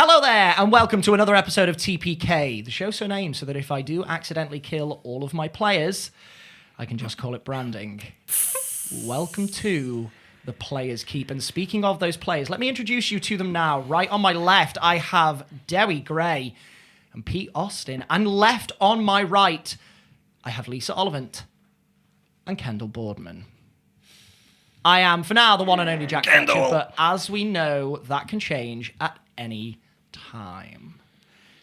Hello there, and welcome to another episode of TPK, the show so named so that if I do accidentally kill all of my players, I can just call it branding. Welcome to the Players Keep. And speaking of those players, let me introduce you to them now. Right on my left, I have Derry Gray and Pete Austin. And left on my right, I have Lisa Ollivant and Kendall Boardman. I am, for now, the one and only Jack Fletcher, but as we know, that can change at any time.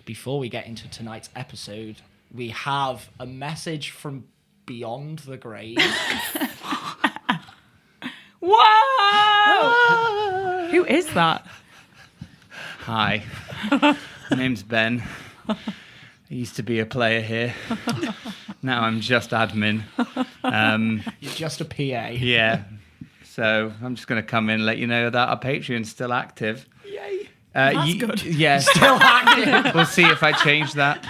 Before we get into tonight's episode, we have a message from beyond the grave. Whoa! Who is that? Hi, my name's Ben. I used to be a player here. Now I'm just admin. You're just a PA. Yeah. So I'm just going to come in and let you know that our Patreon's still active. Yay. That's good. Yeah. Still active. We'll see if I change that.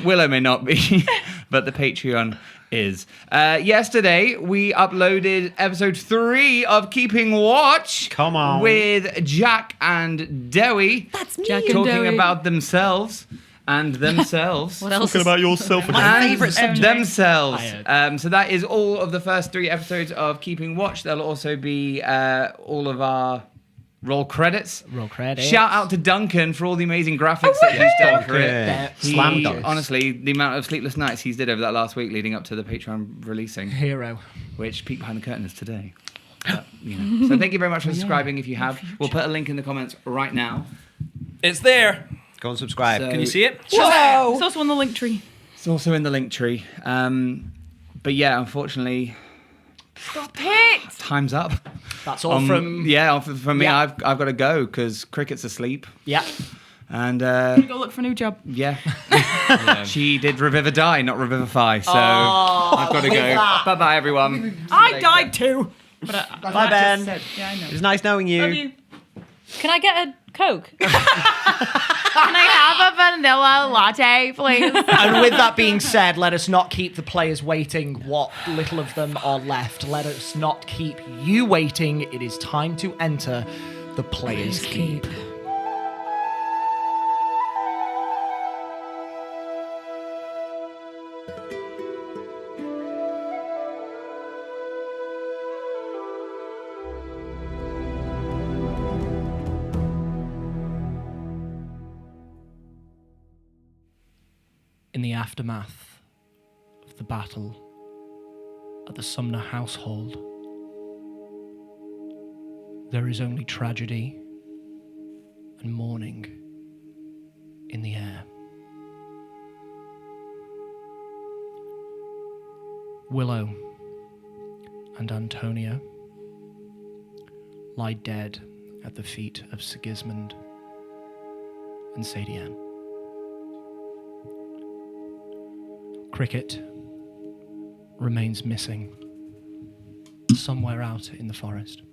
Willow may not be, but the Patreon is. Yesterday, we uploaded episode 3 of Keeping Watch. Come on. With Jack and Dewey. That's me. Jack and talking Dewey. about themselves. And themselves. What else? Talking about yourself again. My And favourite subject. themselves. I So that is all of the first 3 episodes of Keeping Watch. There'll also be all of our roll credits. Roll credits. Shout out to Duncan for all the amazing graphics that he's done for it. Slam dunk. Honestly, the amount of sleepless nights he's did over that last week leading up to the Patreon releasing, Hero. which peek behind the curtain is today. But, you know. So thank you very much for subscribing if you have. We'll put a link in the comments right now. It's there. Go and subscribe. So- Can you see it? Whoa! It's also on the link tree. It's also in the link tree. But yeah, unfortunately, Stop it! time's up. That's all from... Yeah, from me, Yeah. I've got to go because Cricket's asleep. Yeah. And Go look for a new job. yeah, she did Revivify, not Revivify. So I've got to with go. that. Bye bye, everyone. I died too. But Bye, Ben. Yeah, I know. It was nice knowing you. Love you. Can I get a Coke? Can I have a vanilla latte, please? And with that being said, let us not keep the players waiting what little of them are left. Let us not keep you waiting. It is time to enter the Players Keep. In the aftermath of the battle at the Sumner household, there is only tragedy and mourning in the air. Willow and Antonia lie dead at the feet of Sigismund and Sadie Ann. Cricket remains missing somewhere out in the forest.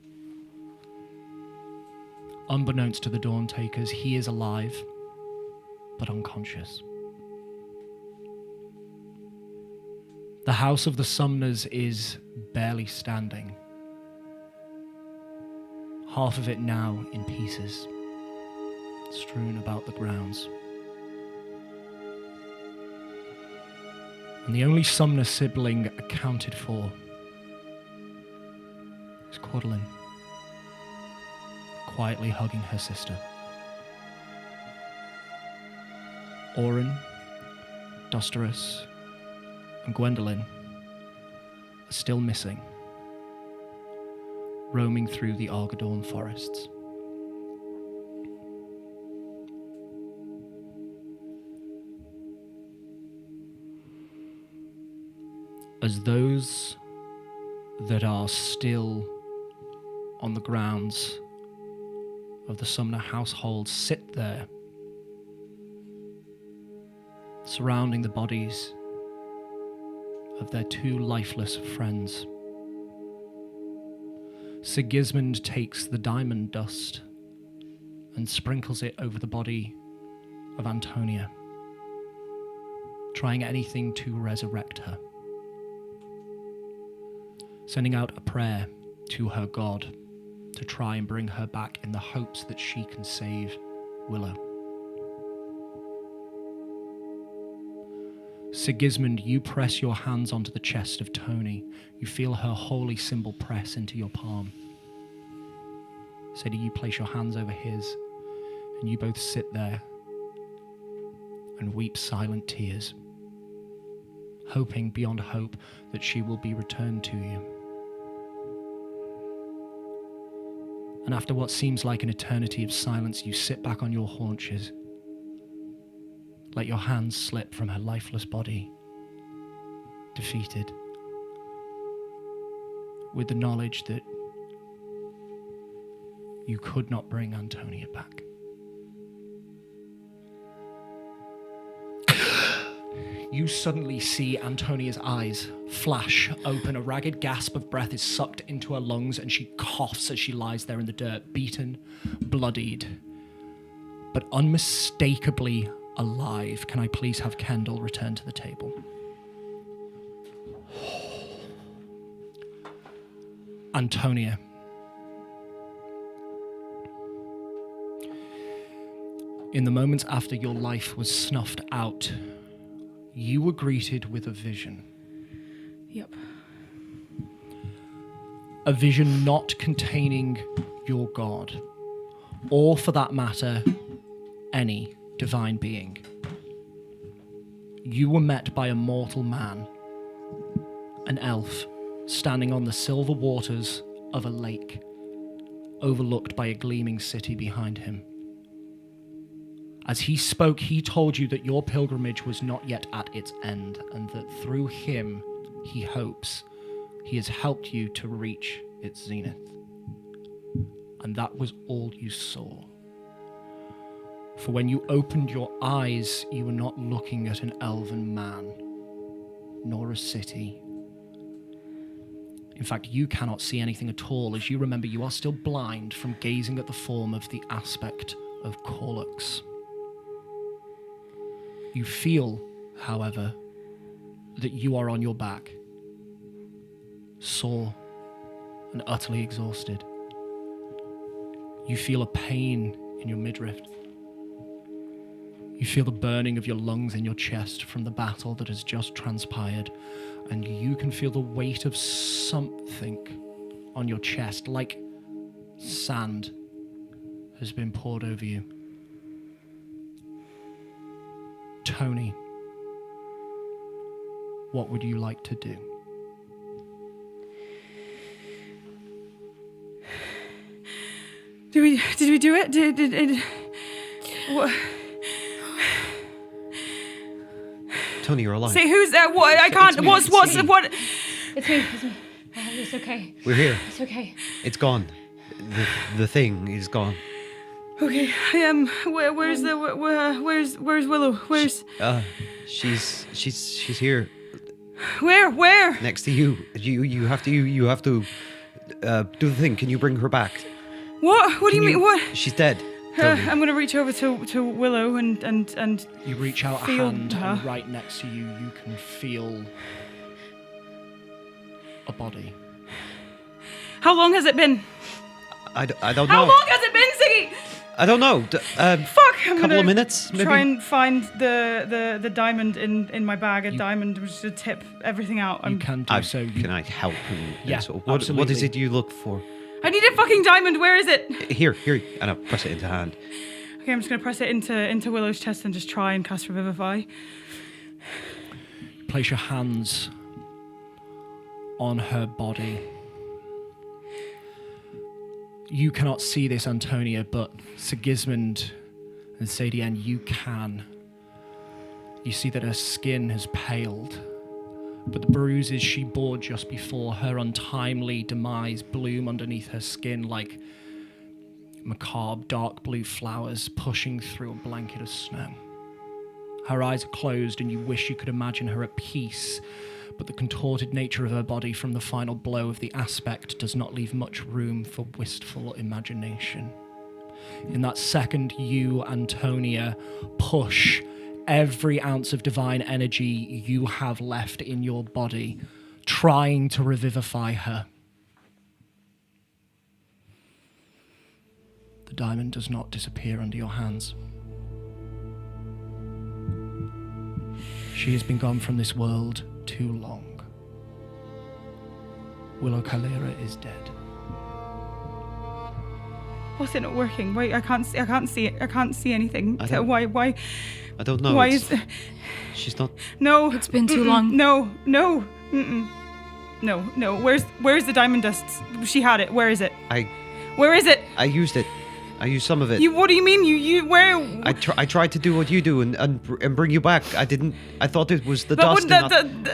Unbeknownst to the Dawn Takers, he is alive, but unconscious. The house of the Sumners is barely standing. Half of it now in pieces, strewn about the grounds. And the only Sumner sibling accounted for is Cordeline, quietly hugging her sister. Oren, Dosterus, and Gwendolyn are still missing, roaming through the Argadorn forests. As those that are still on the grounds of the Sumner household sit there, surrounding the bodies of their 2 lifeless friends, Sigismund takes the diamond dust and sprinkles it over the body of Antonia, trying anything to resurrect her, sending out a prayer to her god to try and bring her back in the hopes that she can save Willow. Sigismund, you press your hands onto the chest of Tony. You feel her holy symbol press into your palm. Sadie, you place your hands over his, and you both sit there and weep silent tears, hoping beyond hope that she will be returned to you. And after what seems like an eternity of silence, you sit back on your haunches, let your hands slip from her lifeless body, defeated, with the knowledge that you could not bring Antonia back. You suddenly see Antonia's eyes flash open. A ragged gasp of breath is sucked into her lungs, and she coughs as she lies there in the dirt, beaten, bloodied, but unmistakably alive. Can I please have Kendall return to the table? Antonia. In the moments after your life was snuffed out, you were greeted with a vision. Yep. A vision not containing your God, or for that matter, any divine being. You were met by a mortal man, an elf, standing on the silver waters of a lake, overlooked by a gleaming city behind him. As he spoke, he told you that your pilgrimage was not yet at its end, and that through him, he hopes, he has helped you to reach its zenith. And that was all you saw. For when you opened your eyes, you were not looking at an elven man, nor a city. In fact, you cannot see anything at all, as you remember you are still blind from gazing at the form of the aspect of Corlux. You feel, however, that you are on your back, sore and utterly exhausted. You feel a pain in your midriff. You feel the burning of your lungs in your chest from the battle that has just transpired, and you can feel the weight of something on your chest, like sand has been poured over you. Tony, what would you like to do? Did we do it? Did what? Tony, you're alive. Say who's that? What? I can't. me, What's it's me. what? It's me. It's okay. We're here. It's okay. It's gone. The thing is gone. Okay. Where's Willow? Where's She's here where? next to you. You have to do the thing. Can you bring her back? What? What do you mean? What? She's dead. Tony. I'm gonna reach over to Willow and You reach out a feel hand, her. and right next to you, you can feel a body. How long has it been? I don't How know. long has it been, Ziggy? I don't know. Fuck! I'm Couple gonna of minutes, maybe. try and find the diamond in my bag. A diamond was to tip everything out. You can do so. You, Can I help? Yeah, What is absolutely. it you look for? I need a fucking diamond. Where is it? Here. And I'll press it into hand. Okay, I'm just gonna press it into Willow's chest and just try and cast Revivify. place your hands on her body. You cannot see this, Antonia, but Sigismund and Sadian, you can. You see that her skin has paled, but the bruises she bore just before her untimely demise bloom underneath her skin like macabre dark blue flowers pushing through a blanket of snow. Her eyes are closed and you wish you could imagine her at peace, but the contorted nature of her body from the final blow of the aspect does not leave much room for wistful imagination. In that second, you, Antonia, push every ounce of divine energy you have left in your body, trying to revivify her. the diamond does not disappear under your hands. She has been gone from this world too long. Willow Calera is dead. What's it not working? Wait, I can't see it. I can't see anything. I don't- Why? I don't know. Why it's- is... She's not. No. It's been too Mm-mm. long. No. Mm-mm. No. Where's the diamond dust? She had it. Where is it? Where is it? I used it. I used some of it. What do you mean? You where? I tried to do what you do and bring you back. I didn't. I thought it was the But dust. wouldn't and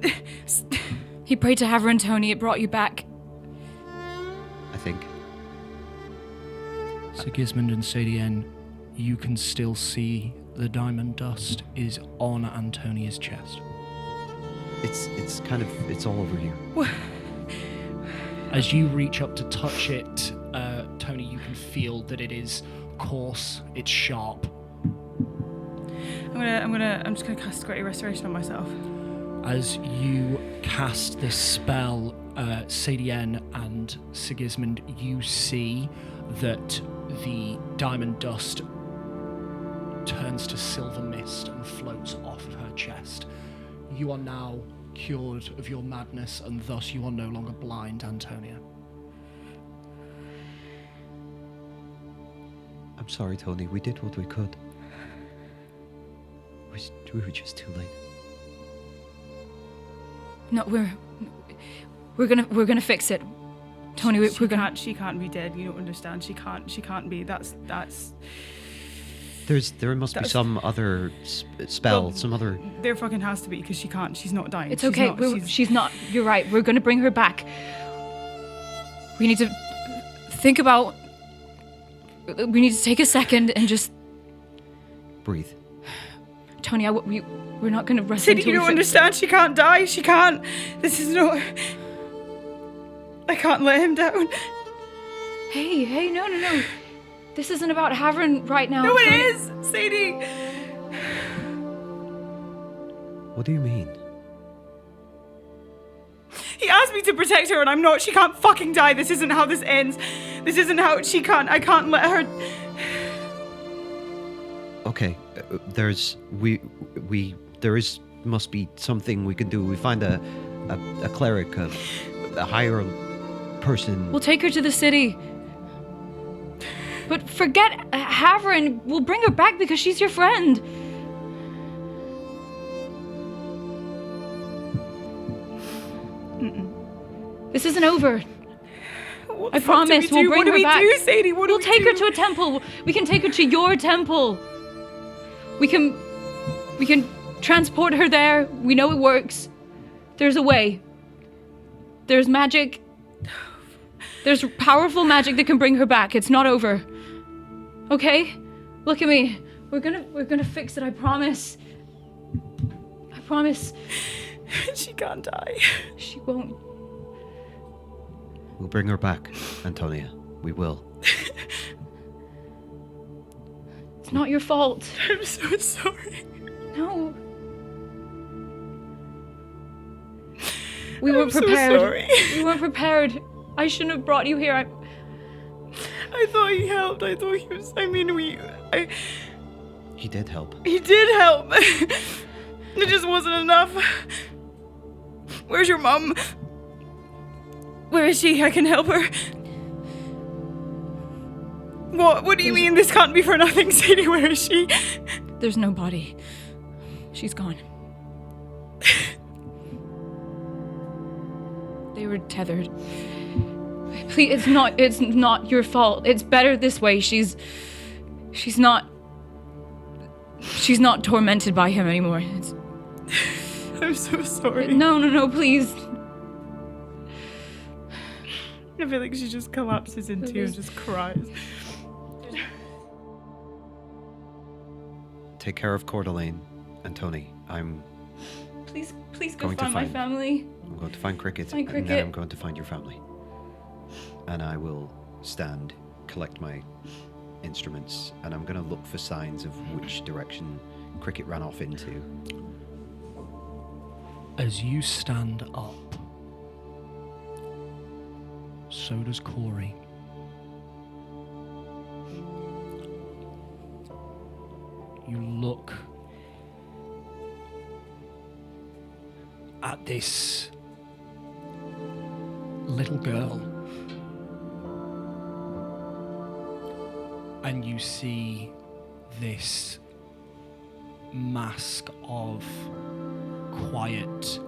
not- He prayed to Haver and Tony. It brought you back. I think. Sigismund and Sadien, you can still see the diamond dust is on Antonia's chest. It's kind of. It's all over you. As you reach up to touch it, Tony, you can feel that it is coarse, it's sharp. I'm just gonna cast Great Restoration on myself. As you cast this spell, Sadien and Sigismund, you see that the diamond dust turns to silver mist and floats off of her chest. You are now cured of your madness, and thus you are no longer blind, Antonia. I'm sorry, Tony. We did what we could. We were just too late. No, we're gonna fix it. Tony, we're gonna. She can't be dead. You don't understand. She can't be. That's. There must be That's- some other spell, Well, some other. There fucking has to be because she can't. She's not dying. It's She's okay. not- She's not. You're right. We're gonna bring her back. We need to think about. We need to take a second and just. Breathe. Tony, we're not gonna rest Sadie, until you we don't understand. She can't die. She can't. This is not. I can't let him down. Hey, no. This isn't about Havern right now. No, it Tony. is, Sadie. What do you mean? He asked me to protect her, and I'm not. She can't fucking die. This isn't how this ends. This isn't how she can't. I can't let her. Okay, must be something we can do. We find a cleric, a higher person. We'll take her to the city. But forget Havern. We'll bring her back because she's your friend. This isn't over. What I the fuck do promise, we we'll do? bring What do her we back. do, Sadie? What do We'll we take do? her to a temple. We can take her to your temple. We can transport her there. We know it works. There's a way. There's magic. There's powerful magic that can bring her back. It's not over. Okay? Look at me. We're gonna fix it, I promise. I promise. She can't die. She won't. We'll bring her back, Antonia. We will. It's not your fault. I'm so sorry. No. We I'm weren't so prepared. sorry. We weren't prepared. I shouldn't have brought you here. I thought he helped. I thought he was. I mean, He did help. he did help. It just wasn't enough. Where's your mum? Where is she? I can help her. What do you mean this can't be for nothing, Sadie? Where is she? There's no body. She's gone. They were tethered. Please, it's not your fault. It's better this way. She's not tormented by him anymore. I'm so sorry. No, please. I feel like she just collapses into you and just cries. Take care of Coeur d'Alene, and Tony. I'm Please go Going to find my find- family. going to find Cricket, Find and then Cricket. I'm going to find your family. And I will stand, collect my instruments, and I'm going to look for signs of which direction Cricket ran off into. As you stand up, so does Corey. you look at this little girl and you see this mask of quiet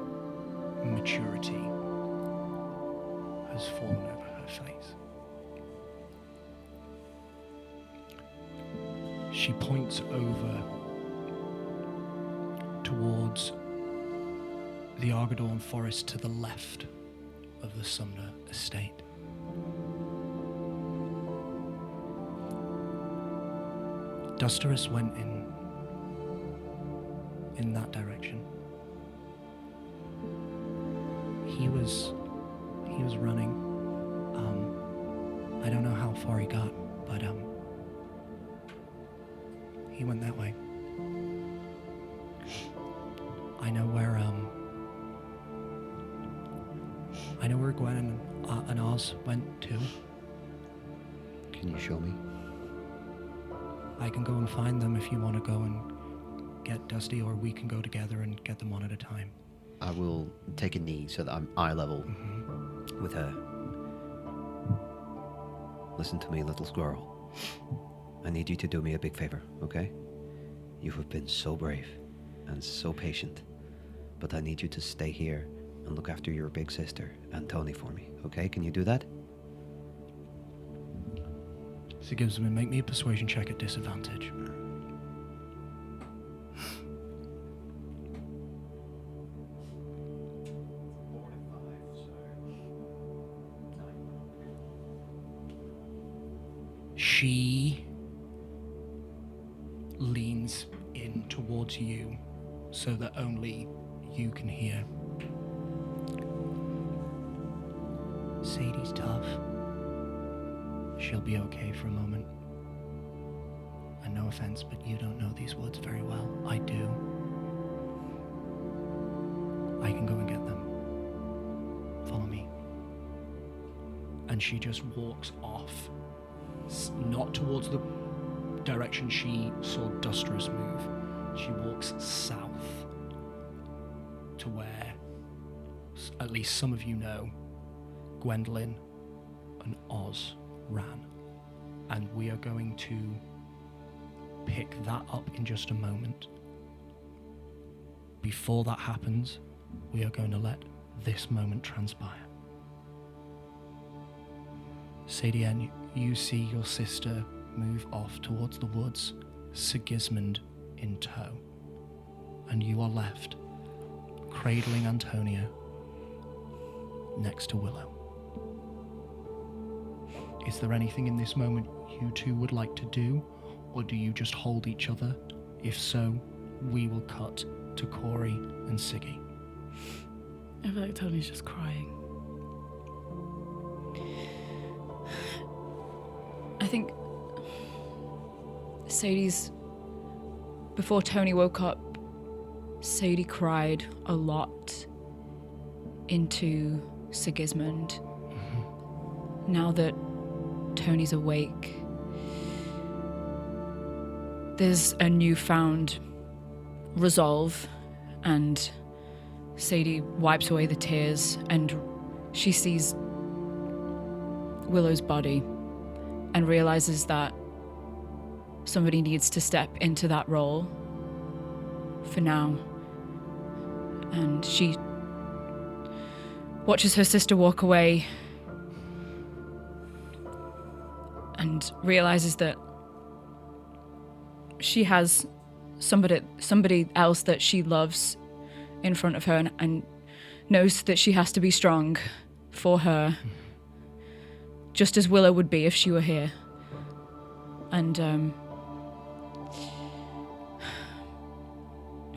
maturity has fallen over her face. She points over towards the Argadorn forest to the left of the Sumner estate. Dusterus went in that direction. He was running. I don't know how far he got, but he went that way. I know where Gwen and Oz went too. Can you show me? I can go and find them if you want to go and get Dusty, or we can go together and get them one at a time. I will take a knee so that I'm eye level with her. Listen to me, little squirrel. I need you to do me a big favor, okay? You have been so brave and so patient, but I need you to stay here and look after your big sister and Tony for me, okay? Can you do that? Sigismund, make me a persuasion check at disadvantage. She leans in towards you so that only you can hear. Sadie's tough. She'll be okay for a moment. And no offense, but you don't know these woods very well. I do. I can go and get them. Follow me. And she just walks off. Not towards the direction she saw Dusterus move. She walks south to where, at least some of you know, Gwendolyn and Oz ran. And we are going to pick that up in just a moment. Before that happens, we are going to let this moment transpire. Sadie Ann, you see your sister move off towards the woods, Sigismund in tow. And you are left cradling Antonia next to Willow. Is there anything in this moment you two would like to do, or do you just hold each other? If so, we will cut to Corey and Siggy. I feel like Tony's just crying. I think before Tony woke up, Sadie cried a lot into Sigismund. Now that Tony's awake, there's a newfound resolve, and Sadie wipes away the tears and she sees Willow's body and realizes that somebody needs to step into that role for now. And she watches her sister walk away and realizes that she has somebody else that she loves in front of her, and knows that she has to be strong for her, just as Willow would be if she were here. And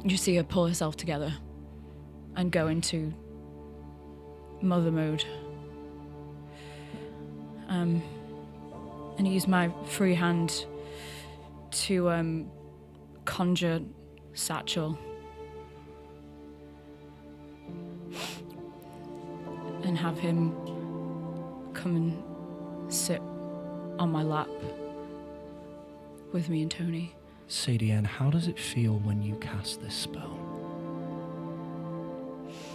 you see her pull herself together and go into mother mode. And use my free hand to conjure Satchel and have him come and sit on my lap with me and Tony. CDN, how does it feel when you cast this spell?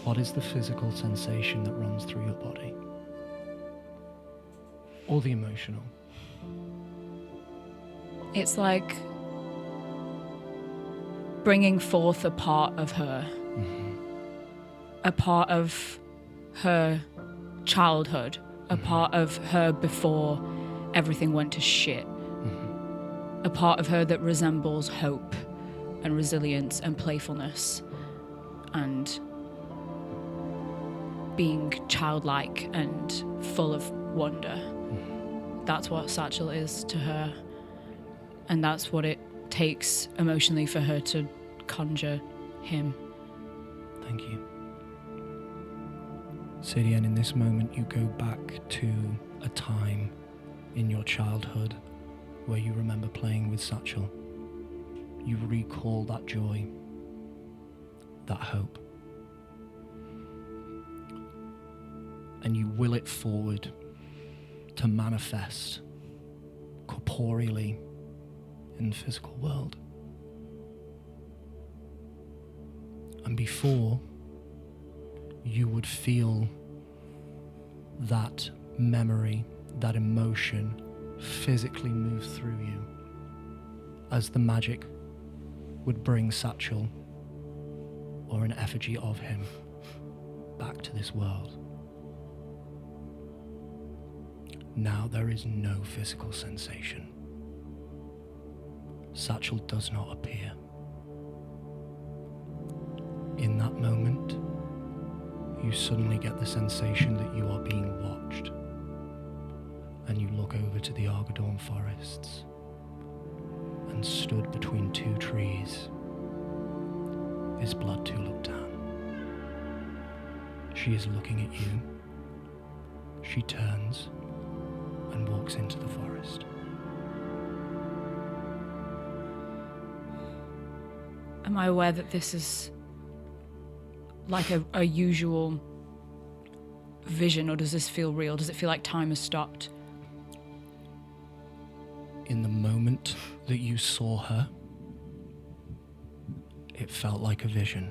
What is the physical sensation that runs through your body? Or the emotional? It's like bringing forth a part of her. A part of her childhood. A part of her before everything went to shit. A part of her that resembles hope and resilience and playfulness and being childlike and full of wonder. That's what Satchel is to her. And that's what it takes emotionally for her to conjure him. Thank you. CDN, in this moment, you go back to a time in your childhood where you remember playing with Satchel. You recall that joy, that hope. And you will it forward to manifest corporeally in the physical world. And before you would feel that memory, that emotion physically move through you as the magic would bring Satchel or an effigy of him back to this world. Now there is no physical sensation. Satchel does not appear. In that moment, you suddenly get the sensation that you are being watched. And you look over to the Argadorn forests, and stood between two trees is Blood Tulip Dan. She is looking at you. She turns and walks into the forest. Am I aware that this is like a usual vision, or does this feel real? Does it feel like time has stopped? In the moment that you saw her, it felt like a vision.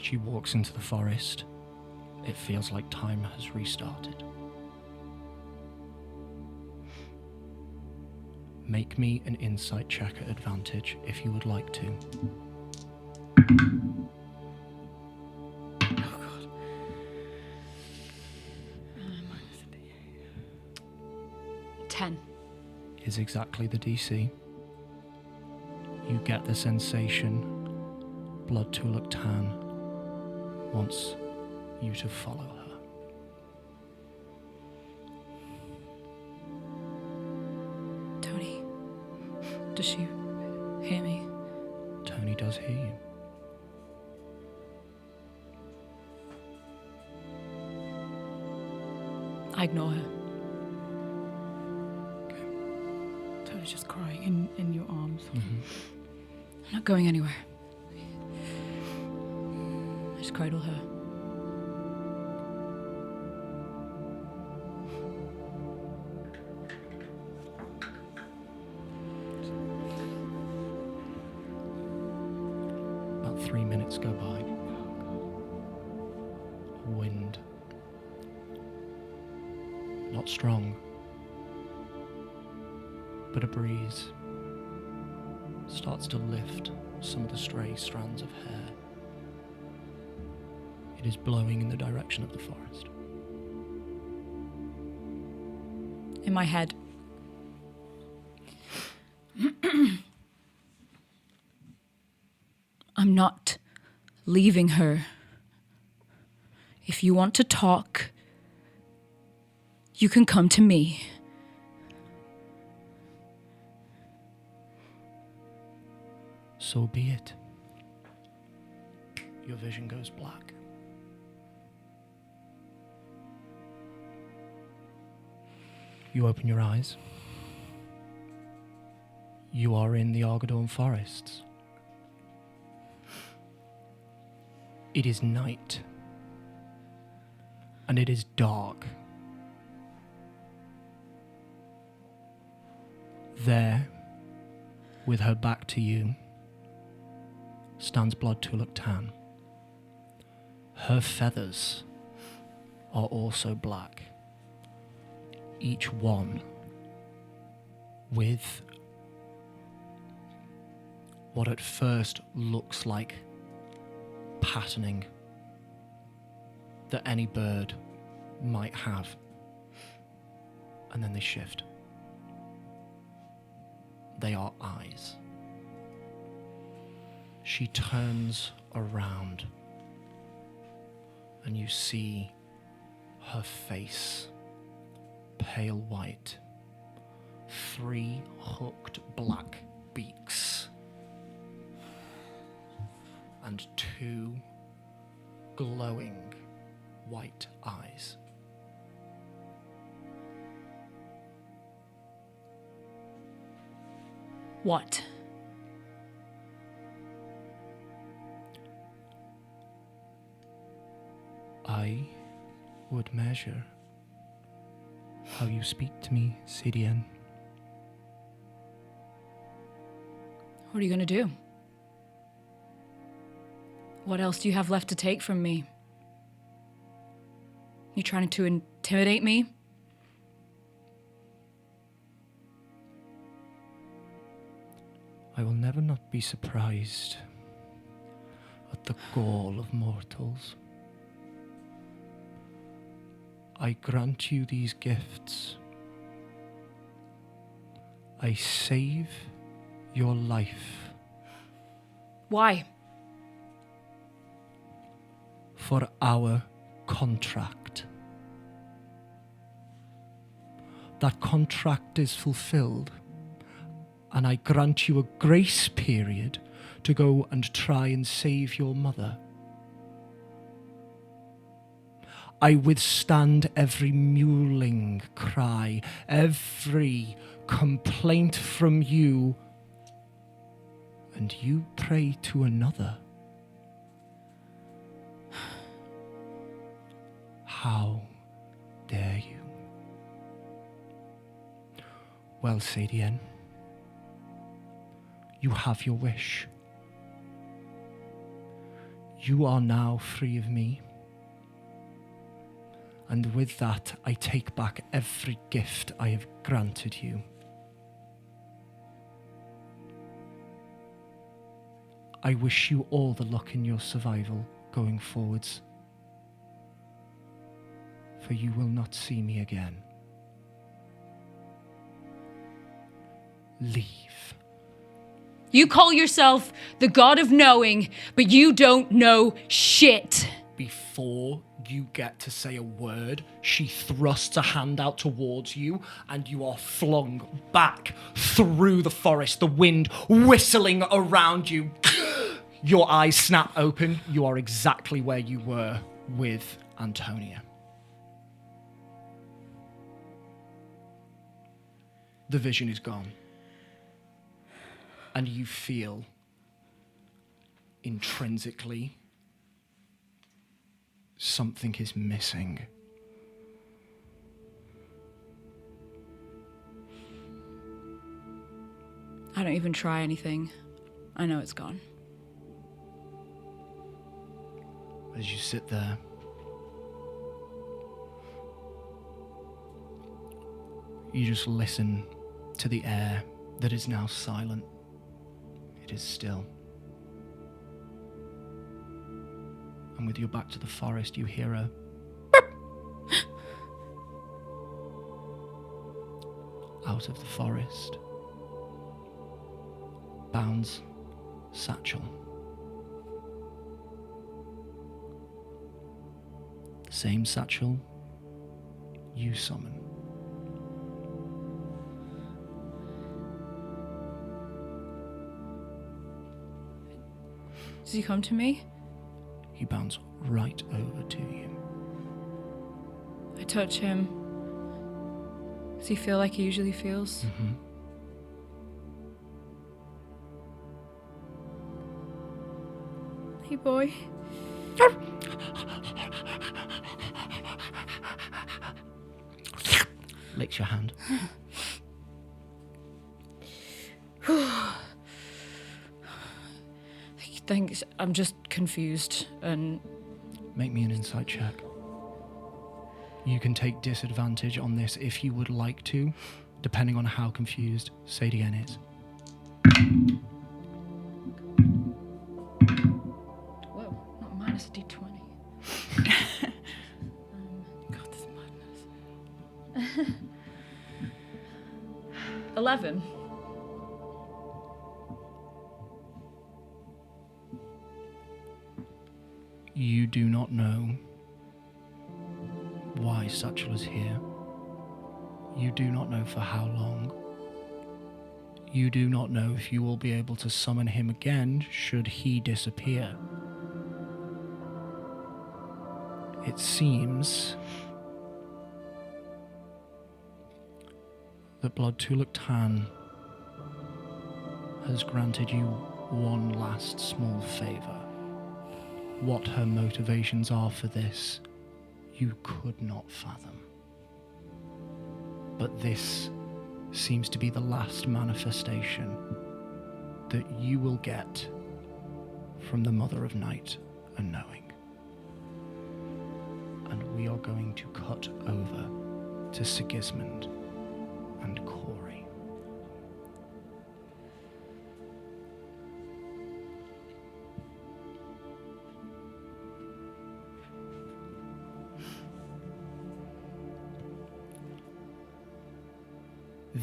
She walks into the forest. It feels like time has restarted. Make me an insight check at advantage if you would like to. 10. Is exactly the DC. You get the sensation Blood Tulip Tan wants you to follow her. Tony, does she hear me? Tony does hear you. I ignore her. Tony's just crying in your arms. I'm not going anywhere. I just cradle her. About 3 minutes go by. Wind. Not strong, but a breeze starts to lift some of the stray strands of hair. It is blowing in the direction of the forest. In my head, I'm not leaving her. If you want to talk, you can come to me. So be it. Your vision goes black. You open your eyes. You are in the Argadorn forests. It is night. And it is dark. There, with her back to you, stands Blood Tuluk Tan. Her feathers are also black, each one with what at first looks like patterning that any bird might have. And then they shift. They are eyes. She turns around and you see her face, pale white, 3 hooked black beaks, and 2 glowing white eyes. What? I would measure how you speak to me, Sidian. What are you gonna do? What else do you have left to take from me? You trying to intimidate me? I will never not be surprised at the gall of mortals. I grant you these gifts. I save your life Why? for our contract. That contract is fulfilled, and I grant you a grace period to go and try and save your mother. I withstand every mewling cry, every complaint from you, and you pray to another. How dare you? Well, Sadian, you have your wish. You are now free of me. And with that, I take back every gift I have granted you. I wish you all the luck in your survival going forwards, for you will not see me again. Leave. You call yourself the god of knowing, but you don't know shit. Before you get to say a word, she thrusts a hand out towards you, and you are flung back through the forest, the wind whistling around you. Your eyes snap open. You are exactly where you were with Antonia. The vision is gone. And you feel intrinsically something is missing. I don't even try anything. I know it's gone. As you sit there, you just listen to the air that is now silent. It is still. And with your back to the forest, you hear a out of the forest bounds Satchel. The same Satchel you summon. Does he come to me? He bounds right over to you. I touch him. Does he feel like he usually feels? Mm-hmm. Hey, boy. Licks your hand. think I'm just confused and Make me an insight check. You can take disadvantage on this if you would like to, depending on how confused Sadie Ann is. whoa, not minus a d20. God, this madness. 11. You do not know why Satchel is here. You do not know for how long. You do not know if you will be able to summon him again should he disappear. It seems that Blood Tuluk Tan has granted you one last small favor. What her motivations are for this, you could not fathom. But this seems to be the last manifestation that you will get from the Mother of Night and Knowing. And we are going to cut over to Sigismund and Corey.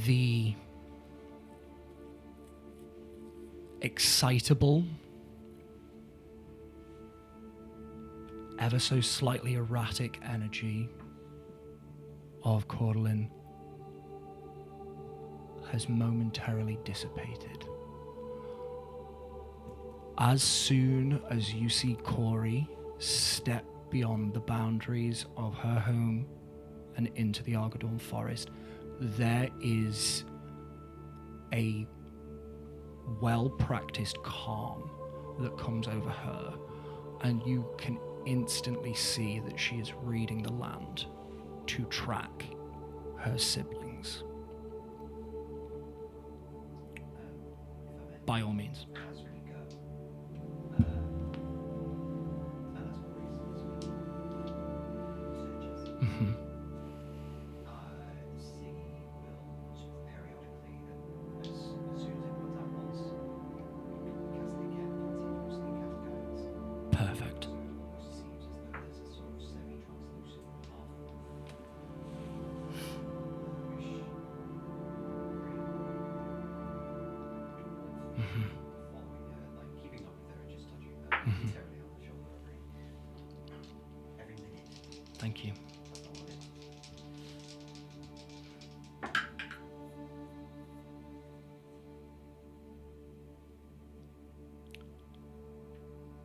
The excitable, ever so slightly erratic energy of Corlin has momentarily dissipated. As soon as you see Corey step beyond the boundaries of her home and into the Argadorn forest, there is a well-practiced calm that comes over her, and you can instantly see that she is reading the land to track her siblings. By all means. Mm-hmm. Perfect. Thank you.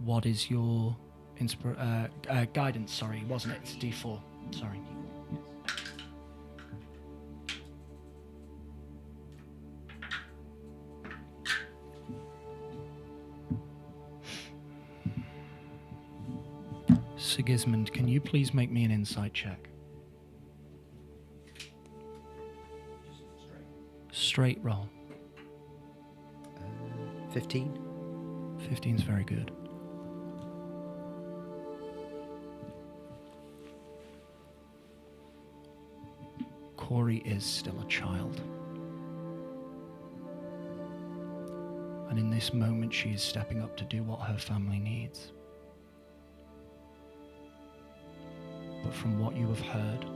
What is your guidance? Sorry, wasn't it? It's D4. Sorry. Sigismund, can you please make me an insight check? Straight roll. 15? 15's very good. Corey is still a child. And in this moment, she is stepping up to do what her family needs. But from what you have heard,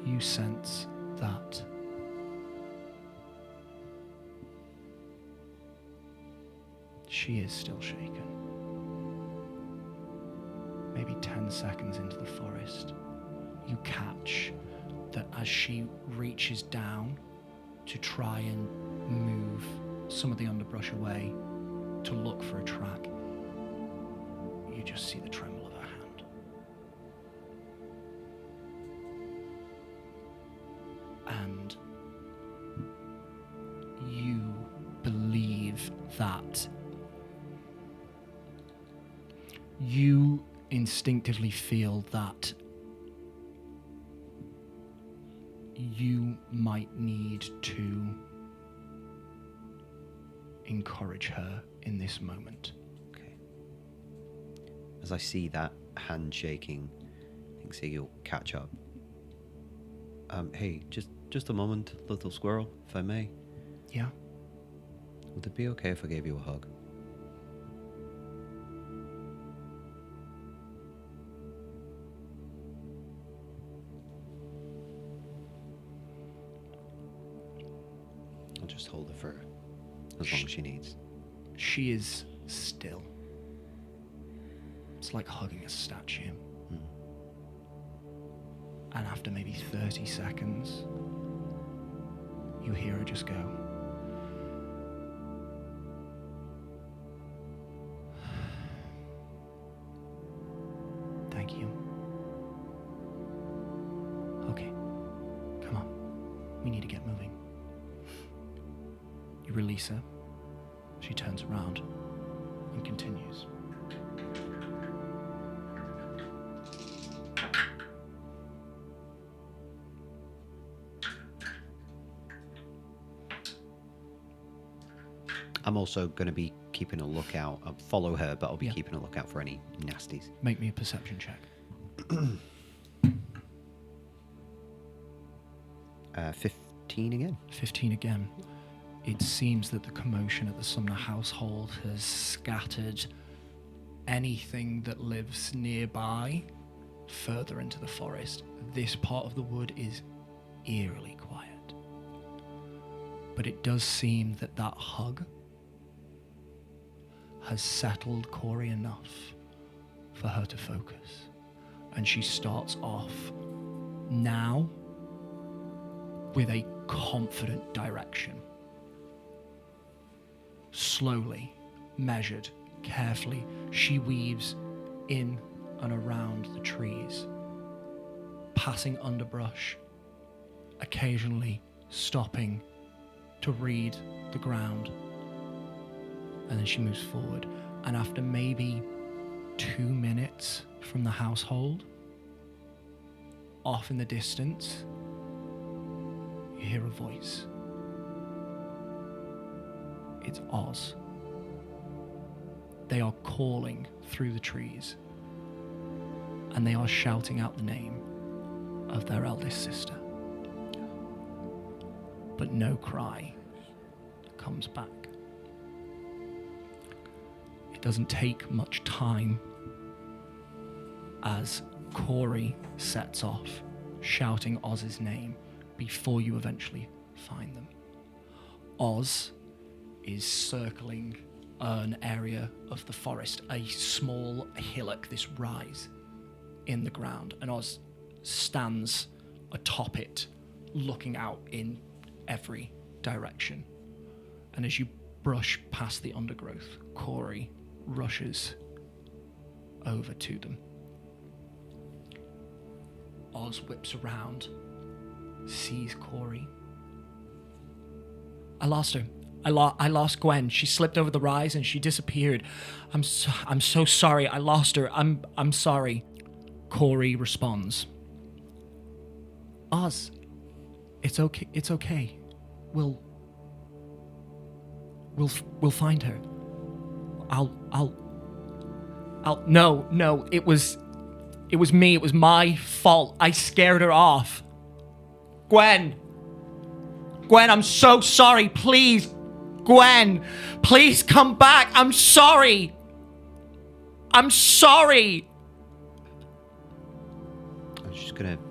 you sense that she is still shaken. Maybe 10 seconds into the forest, you catch that as she reaches down to try and move some of the underbrush away to look for a track, you just see the tremble of her hand. And you believe that you instinctively feel that you might need to encourage her in this moment. Okay. As I see that hand shaking, I think Siggy will catch up. Hey, just a moment, little squirrel, if I may. Yeah? Would it be okay if I gave you a hug? I'll just hold her for as long as she needs. She is still. It's like hugging a statue. And after maybe 30 seconds, you hear her just go. Thank you. Okay, come on. We need to get moving. You release her. She turns around and continues. I'm also going to be keeping a lookout. I'll follow her, but I'll be Yeah. keeping a lookout for any nasties. Make me a perception check. 15 again. 15 again. It seems that the commotion at the Sumner household has scattered anything that lives nearby further into the forest. This part of the wood is eerily quiet. But it does seem that that hug has settled Corey enough for her to focus. And she starts off now with a confident direction. Slowly, measured, carefully, she weaves in and around the trees, passing underbrush, occasionally stopping to read the ground. And then she moves forward. And after maybe 2 minutes from the household, off in the distance, you hear a voice. It's Oz. They are calling through the trees, and they are shouting out the name of their eldest sister. But no cry comes back. It doesn't take much time as Corey sets off, shouting Oz's name before you eventually find them. Oz is circling an area of the forest, a small hillock, this rise in the ground, and Oz stands atop it, looking out in every direction. And as you brush past the undergrowth, Corey rushes over to them. Oz whips around, sees Corey. I lost her. I lost Gwen. She slipped over the rise and she disappeared. I'm so sorry. I lost her. I'm sorry. Corey responds. Oz, it's okay. It's okay. We'll find her. No, it was me. It was my fault. I scared her off. Gwen, I'm so sorry. Please, Gwen, please come back. I'm sorry. I'm sorry. I'm just going to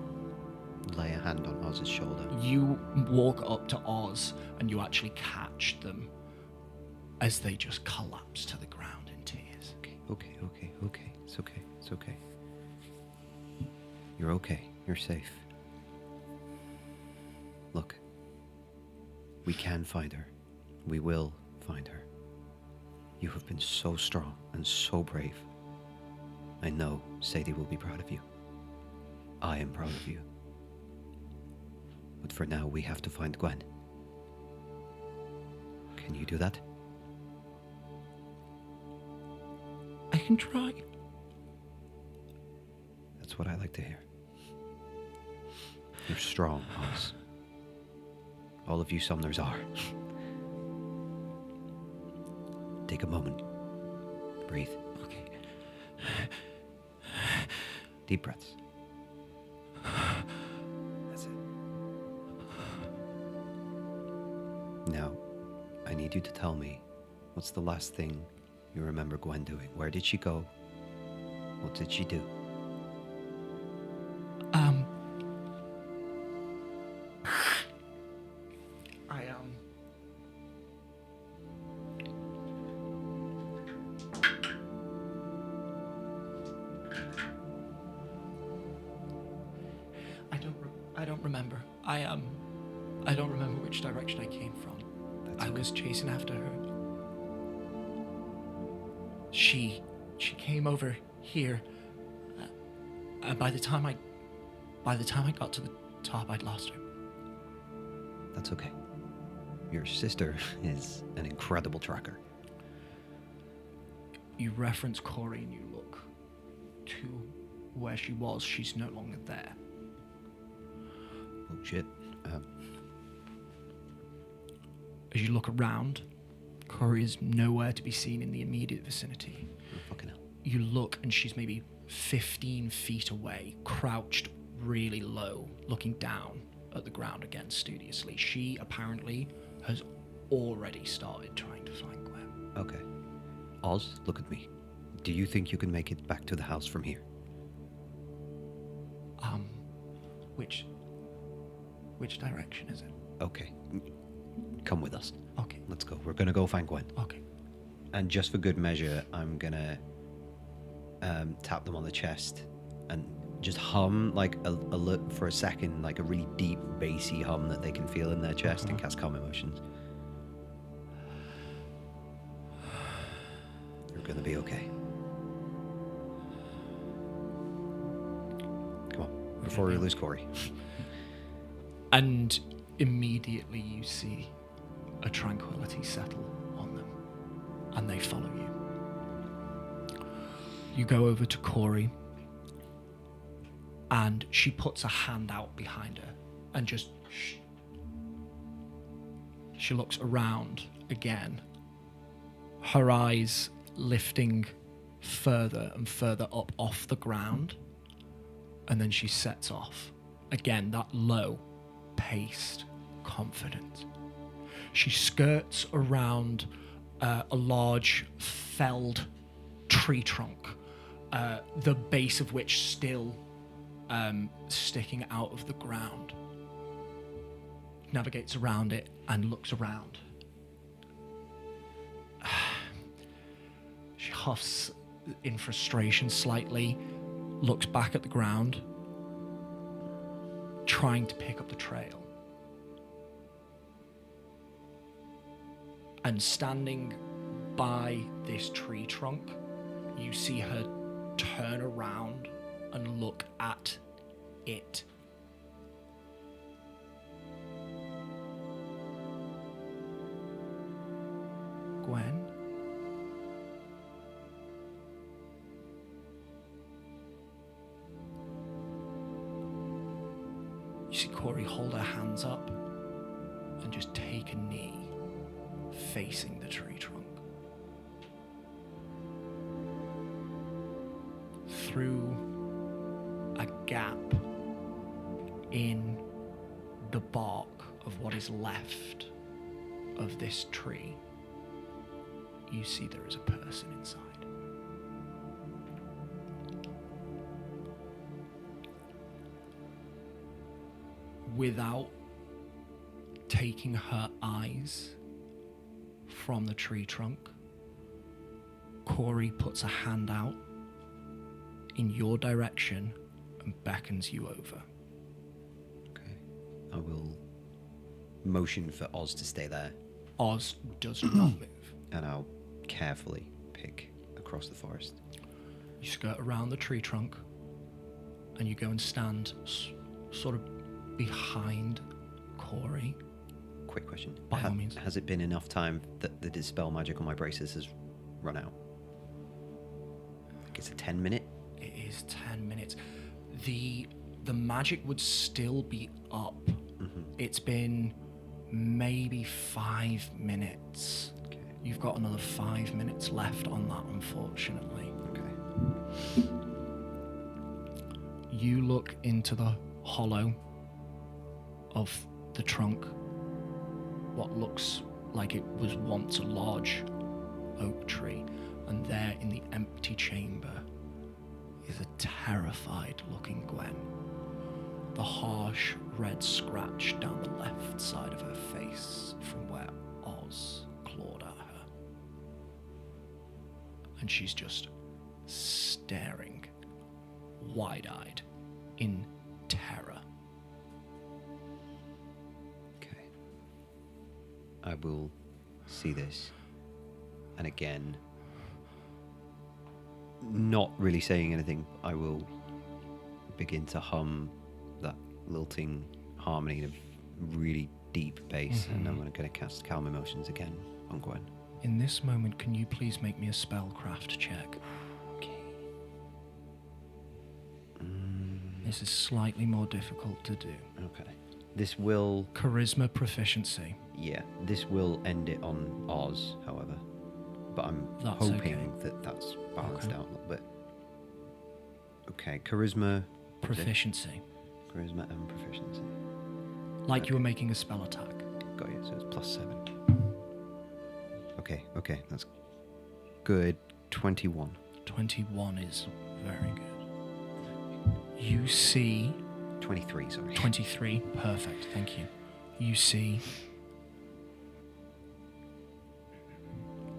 lay a hand on Oz's shoulder. You walk up to Oz and you actually catch them as they just collapse to the ground in tears. Okay. It's okay. You're okay. You're safe. Look, we can find her. We will find her. You have been so strong and so brave. I know Sadie will be proud of you. I am proud of you. But for now, we have to find Gwen. Can you do that? I can try. That's what I like to hear. You're strong, Oz. All of you Sumners are. Take a moment. Breathe. Okay. Deep breaths. That's it. Now, I need you to tell me, what's the last thing you remember Gwen doing? Where did she go? What did she do? I don't remember. I don't remember which direction I came from. I was chasing after her. She came over here, and by the time I got to the top, I'd lost her. That's okay. Your sister is an incredible tracker. You reference Corey and you look to where she was. She's no longer there. Oh shit. As you look around, Corey is nowhere to be seen in the immediate vicinity. Oh, fucking hell. You look and she's maybe 15 feet away, crouched really low, looking down at the ground again studiously. She apparently has already started trying to find Gwen. Okay. Oz, look at me. Do you think you can make it back to the house from here? Which direction is it? Okay. Come with us. Okay. Let's go. We're gonna go find Gwen. Okay. And just for good measure, I'm gonna tap them on the chest and just hum like for a second, like a really deep, bassy hum that they can feel in their chest and cast calm emotions. You're gonna be okay. Come on, before we lose Corey. And immediately you see a tranquility settle on them, and they follow you. You go over to Corey, and she puts a hand out behind her, and just she looks around again, her eyes lifting further and further up off the ground, and then she sets off. Again, that low paced confidence. She skirts around a large felled tree trunk, the base of which still sticking out of the ground. Navigates around it and looks around. She huffs in frustration slightly, looks back at the ground, trying to pick up the trail. And standing by this tree trunk, you see her turn around and look at it. Gwen? You see Corey hold her hands up and just take a knee, facing the tree trunk. Through a gap in the bark of what is left of this tree, you see there is a person inside. Without taking her eyes from the tree trunk, Corey puts a hand out in your direction and beckons you over. Okay. I will motion for Oz to stay there, Oz does not move. and I'll carefully pick across the forest. You skirt around the tree trunk and you go and stand sort of behind Corey. Quick question. By all means. Has it been enough time that the dispel magic on my braces has run out? Like it's a 10-minute? It is 10 minutes. The magic would still be up. Mm-hmm. It's been maybe 5 minutes. Okay. You've got another 5 minutes left on that, unfortunately. Okay. You look into the hollow of the trunk, what looks like it was once a large oak tree, and there in the empty chamber is a terrified looking Gwen. The harsh red scratch down the left side of her face from where Oz clawed at her. And she's just staring, wide-eyed, in terror. Okay. I will see this. And again, not really saying anything, I will begin to hum that lilting harmony of really deep bass, and I'm going to cast Calm Emotions again on Gwen. In this moment, can you please make me a spellcraft check? Okay. This is slightly more difficult to do. Okay. This will, Charisma proficiency. yeah, this will end it on Oz, however. But I'm That's hoping okay. that that's balanced Okay. out a little bit. Okay, charisma. Proficiency. Charisma and proficiency. Like you were making a spell attack. Got you, so it's +7. Okay, that's good. 21. 21 is very good. You see 23, sorry. 23. Perfect, thank you. You see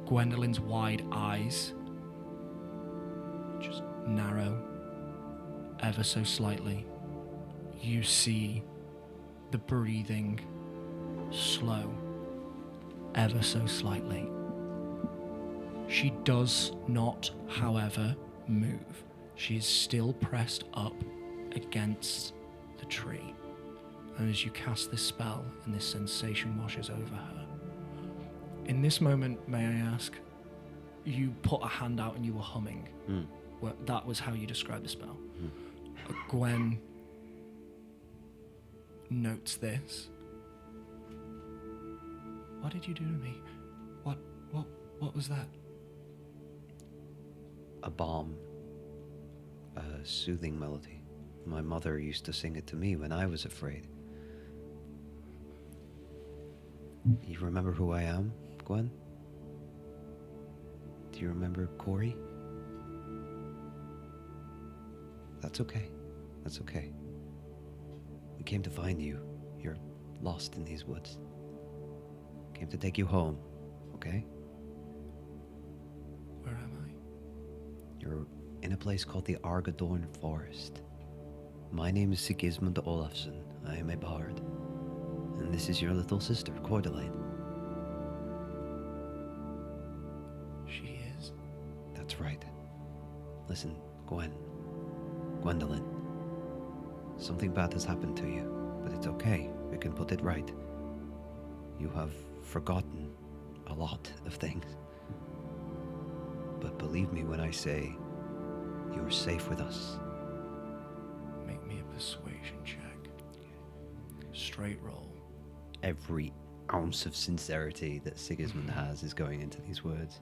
Gwendolyn's wide eyes just narrow ever so slightly. You see the breathing slow ever so slightly. She does not, however, move. She is still pressed up against the tree. And as you cast this spell and this sensation washes over her, in this moment, may I ask, you put a hand out and you were humming. Well, that was how you described the spell. Gwen notes this. What did you do to me? What was that? A balm. A soothing melody. My mother used to sing it to me when I was afraid. You remember who I am, Gwen? Do you remember Corey? That's okay. That's okay. We came to find you. You're lost in these woods. Came to take you home, okay? Where am I? You're in a place called the Argadorn Forest. My name is Sigismund Olafsson. I am a bard. And this is your little sister, Cordeline. She is. That's right. Listen, Gwendolyn. Something bad has happened to you, but it's okay. We can put it right. You have forgotten a lot of things. But believe me when I say you're safe with us. Make me a persuasion check. Straight roll. Every ounce of sincerity that Sigismund has is going into these words.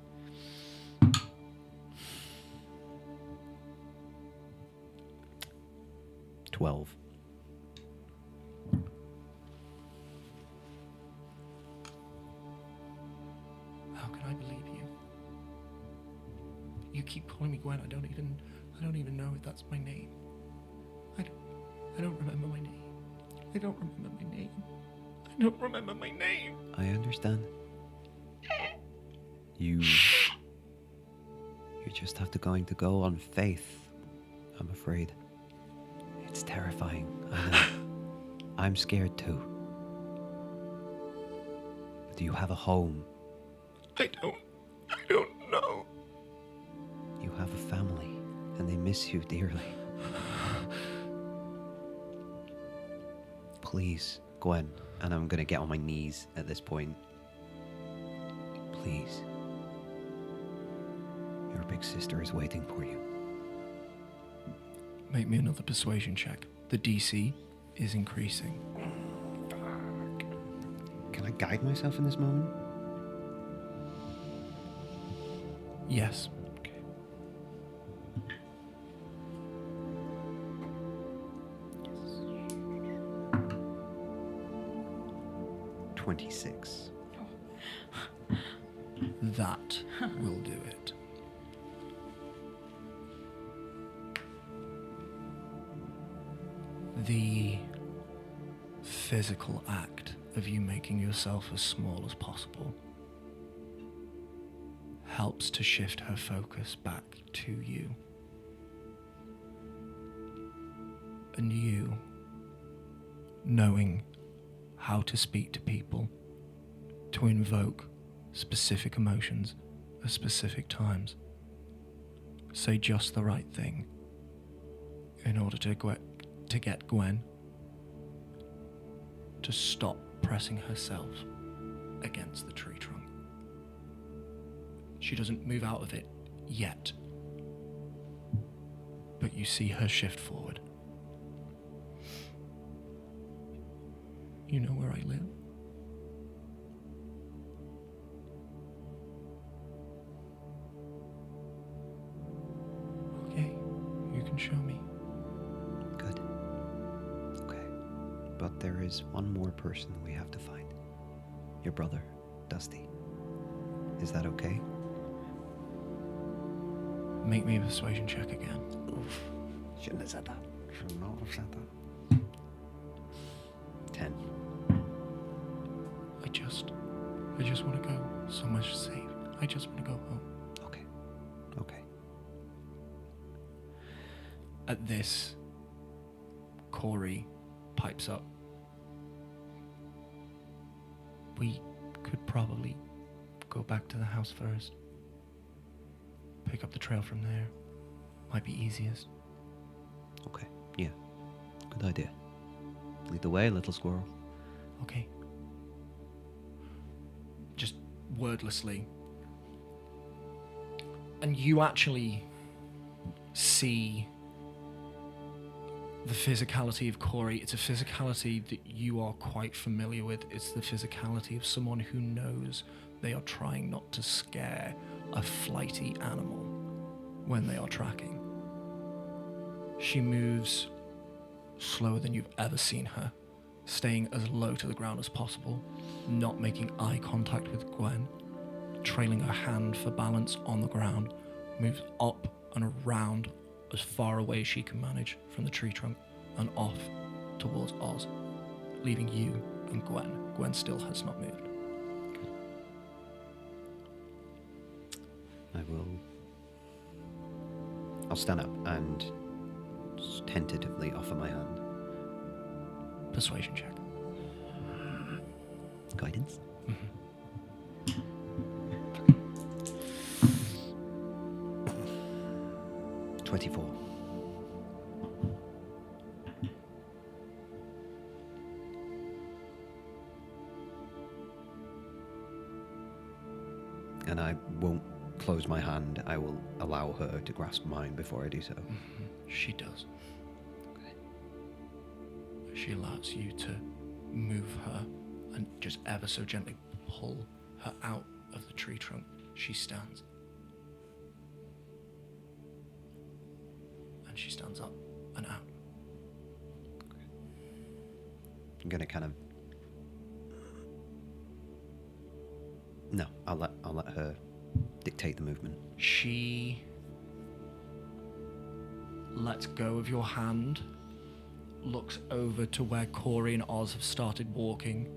$12. How can I believe you? You keep calling me Gwen. I don't even know if that's my name. I don't remember my name. I don't remember my name. I don't remember my name. I understand. You just have to go on faith, I'm afraid. It's terrifying, I know. I'm scared too. But do you have a home? I don't know. You have a family, and they miss you dearly. Please, Gwen, and I'm gonna get on my knees at this point. Please. Your big sister is waiting for you. Make me another persuasion check. The DC is increasing. Can I guide myself in this moment? Yes. 26. That will do it. The physical act of you making yourself as small as possible helps to shift her focus back to you. And you, knowing how to speak to people, to invoke specific emotions at specific times, say just the right thing in order to get Gwen to stop pressing herself against the tree trunk. She doesn't move out of it yet, but you see her shift forward. You know where I live? Okay, you can show me. Good. Okay. But there is one more person we have to find. Your brother, Dusty. Is that okay? Make me a persuasion check again. Oof. Shouldn't have said that. Should not have said that. 10. I just want to go somewhere safe. I just want to go home. Okay. Okay. At this, Corey pipes up. We could probably go back to the house first. Pick up the trail from there. Might be easiest. Okay. Yeah. Good idea. Lead the way, little squirrel. Okay. Just wordlessly. And you actually see the physicality of Corey. It's a physicality that you are quite familiar with. It's the physicality of someone who knows they are trying not to scare a flighty animal when they are tracking. She moves slower than you've ever seen her, staying as low to the ground as possible, not making eye contact with Gwen, trailing her hand for balance on the ground, moves up and around as far away as she can manage from the tree trunk and off towards Oz, leaving you and Gwen. Gwen still has not moved. I'll stand up and tentatively offer my hand. Persuasion check. Guidance? 24. And I won't close my hand. I will allow her to grasp mine before I do so. She does. She allows you to move her and just ever so gently pull her out of the tree trunk. She stands. And she stands up and out. I'm gonna kind of. No, I'll let her dictate the movement. She lets go of your hand, looks over to where Corey and Oz have started walking,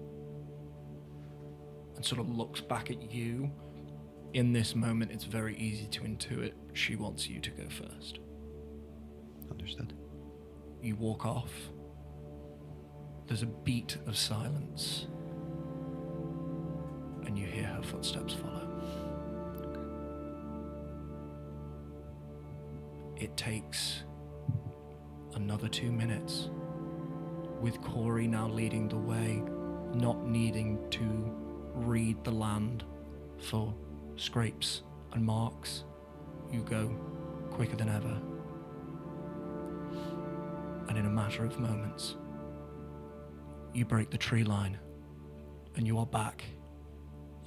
and sort of looks back at you. In this moment, it's very easy to intuit she wants you to go first. Understood. You walk off. There's a beat of silence, and you hear her footsteps follow. It takes another 2 minutes, with Corey now leading the way, not needing to read the land for scrapes and marks. You go quicker than ever. And in a matter of moments, you break the tree line, and you are back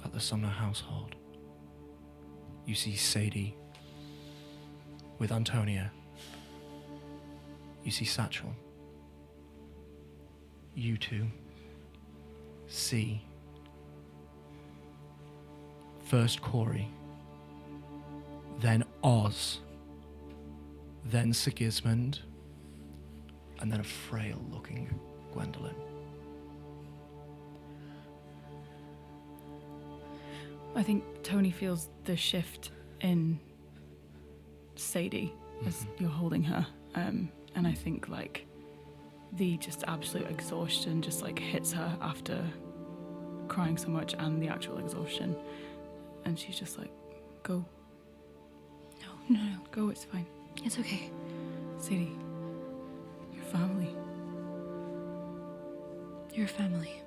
at the Sumner household. You see Sadie with Antonia. You see Satchel. You two see first Corey, then Oz, then Sigismund, and then a frail-looking Gwendolyn. I think Tony feels the shift in Sadie as you're holding her. And I think like the just absolute exhaustion just like hits her after crying so much and the actual exhaustion. And she's just like, go. No, go, it's fine. It's okay. Sadie, your family. Your family.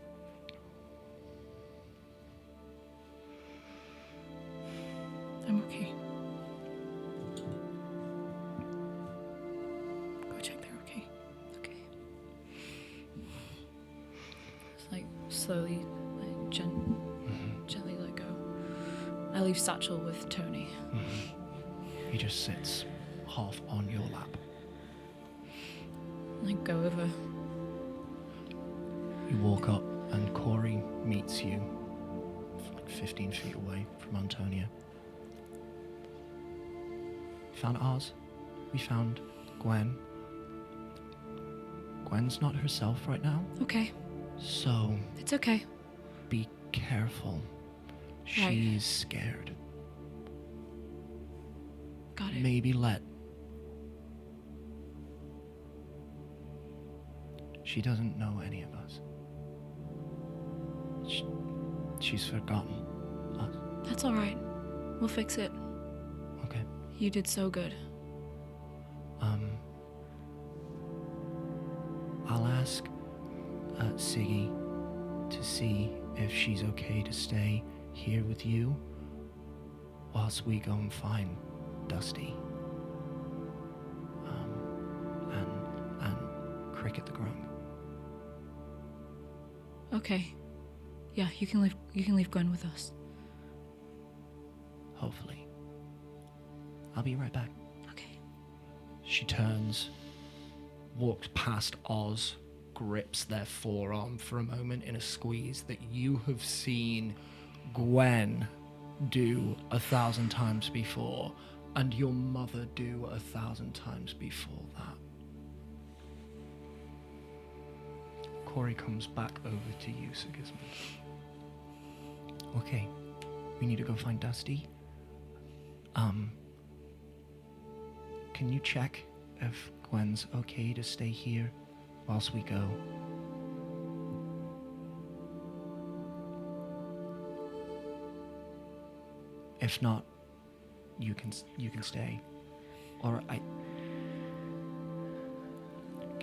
I'm okay. Go check they're okay. Okay. Just like slowly, like gently let go. I leave Satchel with Tony. He just sits half on your lap. I go over. You walk up and Corey meets you like 15 feet away from Antonia. We found Oz. We found Gwen. Gwen's not herself right now, Okay. so It's okay. be careful. Right. She's scared. Got it. Maybe she doesn't know any of us. She's forgotten us. That's all right. We'll fix it. Okay. You did so good. I'll ask Siggy to see if she's okay to stay here with you whilst we go and find Dusty. And Cricket the Grung. Okay. Yeah, you can leave Gwen with us. Hopefully. I'll be right back. Okay. She turns, walks past Oz, grips their forearm for a moment in a squeeze that you have seen Gwen do 1,000 times before, and your mother do 1,000 times before that. Corey comes back over to you, Sigismund. Okay, we need to go find Dusty. Can you check if Gwen's okay to stay here whilst we go? If not, you can stay. Or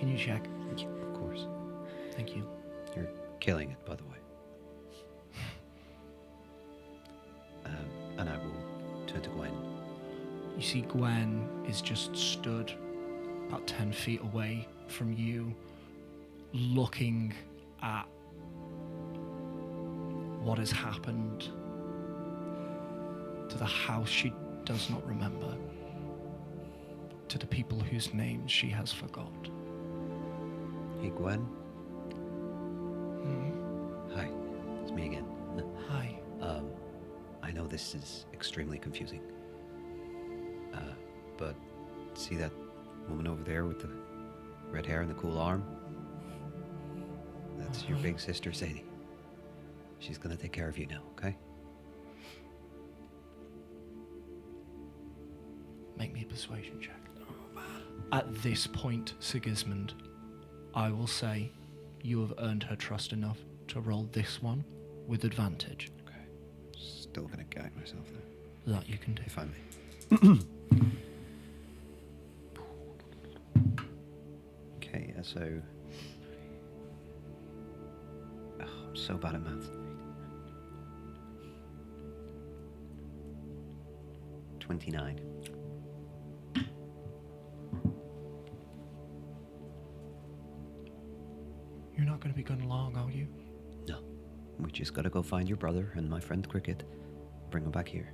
Can you check? Of course. Thank you. You're killing it, by the way. And I will turn to Gwen. You see Gwen is just stood about 10 feet away from you, looking at what has happened to the house she does not remember, to the people whose names she has forgot. Hey, Gwen. Hi, it's me again. Hi. I know this is extremely confusing. But see that woman over there with the red hair and the cool arm? That's your big sister, Sadie. She's gonna take care of you now, okay? Make me a persuasion check. At this point, Sigismund, I will say you have earned her trust enough to roll this one with advantage. Okay. Still gonna gag myself there. That you can do. If I may. Okay, so... Oh, I'm so bad at math. 29. You're not going to be going long, are you? No. We just gotta go find your brother and my friend Cricket. Bring him back here.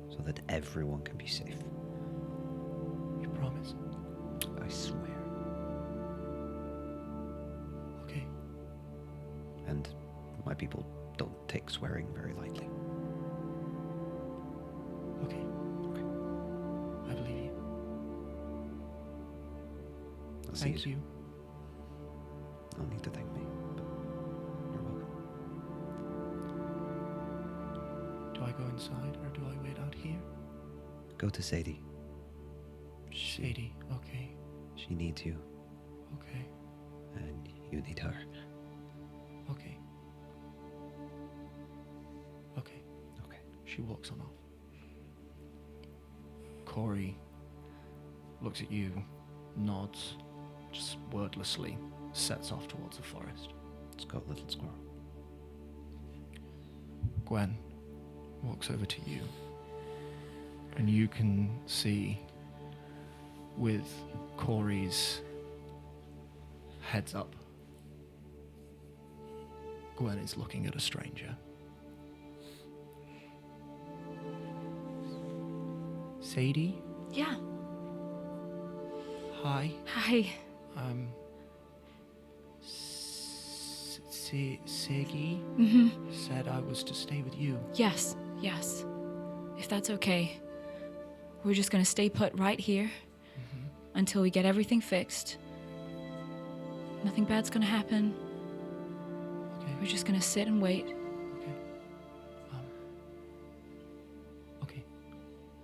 So so that everyone can be safe. You promise? I swear. Okay. And my people don't take swearing very lightly. Okay. I believe you. I'll see Thank you. No need to thank me, but you're welcome. Do I go inside or do I wait out here? Go to Sadie. Shady. Okay. She needs you, Okay. and you need her. Okay. Okay. Okay. She walks on off. Corey looks at you, nods, just wordlessly sets off towards the forest. Let's go, little squirrel. Gwen walks over to you, and you can see with Corey's heads up, Gwen is looking at a stranger. Sadie? Yeah. Hi. Hi. Siggy said I was to stay with you. Yes. Yes. If that's okay. We're just gonna stay put right here until we get everything fixed. Nothing bad's gonna happen. Okay. We're just gonna sit and wait. Okay. Okay.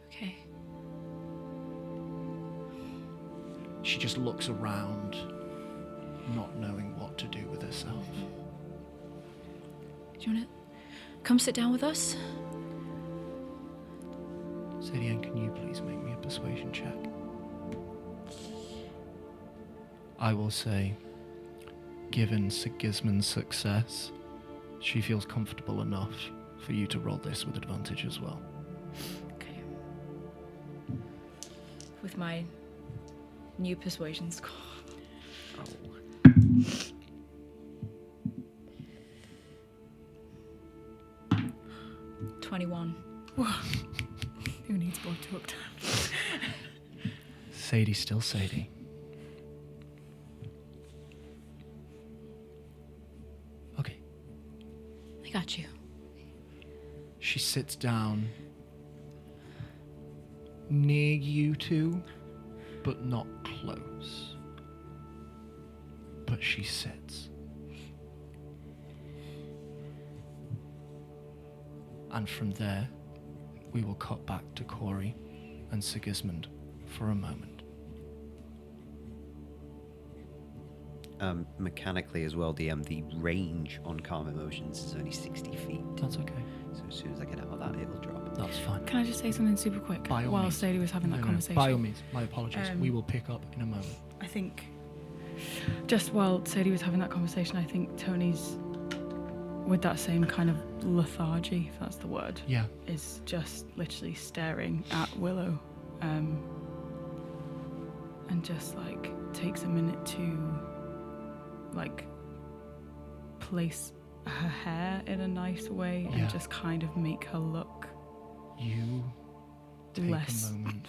Okay. She just looks around, not knowing what to do with herself. Do you wanna come sit down with us? Sadie Ann, can you please make me a persuasion check? I will say, given Sigismund's success, she feels comfortable enough for you to roll this with advantage as well. Okay. With my new persuasion score. 21. Who needs blood to look down? Sadie's still Sadie. Okay. I got you. She sits down near you two, but not close. But she sits. And from there, we will cut back to Corey and Sigismund for a moment. Mechanically as well, DM, the range on calm emotions is only 60 feet. That's okay. So as soon as I get out of that, it'll drop. That's fine. Can I just say something super quick By all while means. Sadie was having that No, conversation? by all means, my apologies. Um, We will pick up in a moment. I think just while Sadie was having that conversation, I think Tony's with that same kind of lethargy, if that's the word, Yeah. is just literally staring at Willow, and just like takes a minute to like place her hair in a nice way Yeah. and just kind of make her look You take less a moment.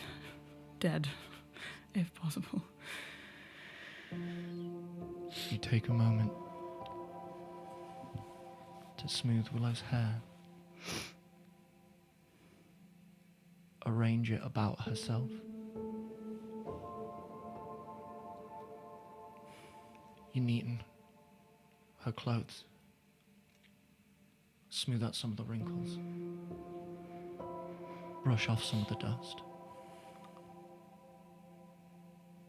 dead, if possible. You take a moment to smooth Willow's hair, arrange it about herself. You neaten her clothes, smooth out some of the wrinkles, brush off some of the dust,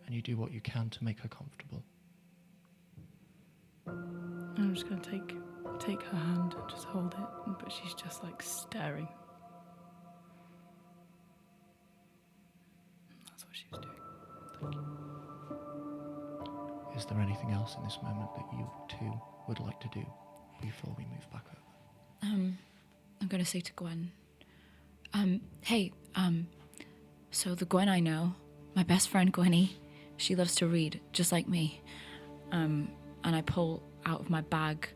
and you do what you can to make her comfortable. I'm just gonna take her hand and just hold it, but she's just like staring. That's what she was doing. Thank you. Is there anything else in this moment that you two would like to do before we move back over? I'm gonna say to Gwen, hey, so the Gwen I know, my best friend Gwenny, she loves to read, just like me. And I pull out of my bag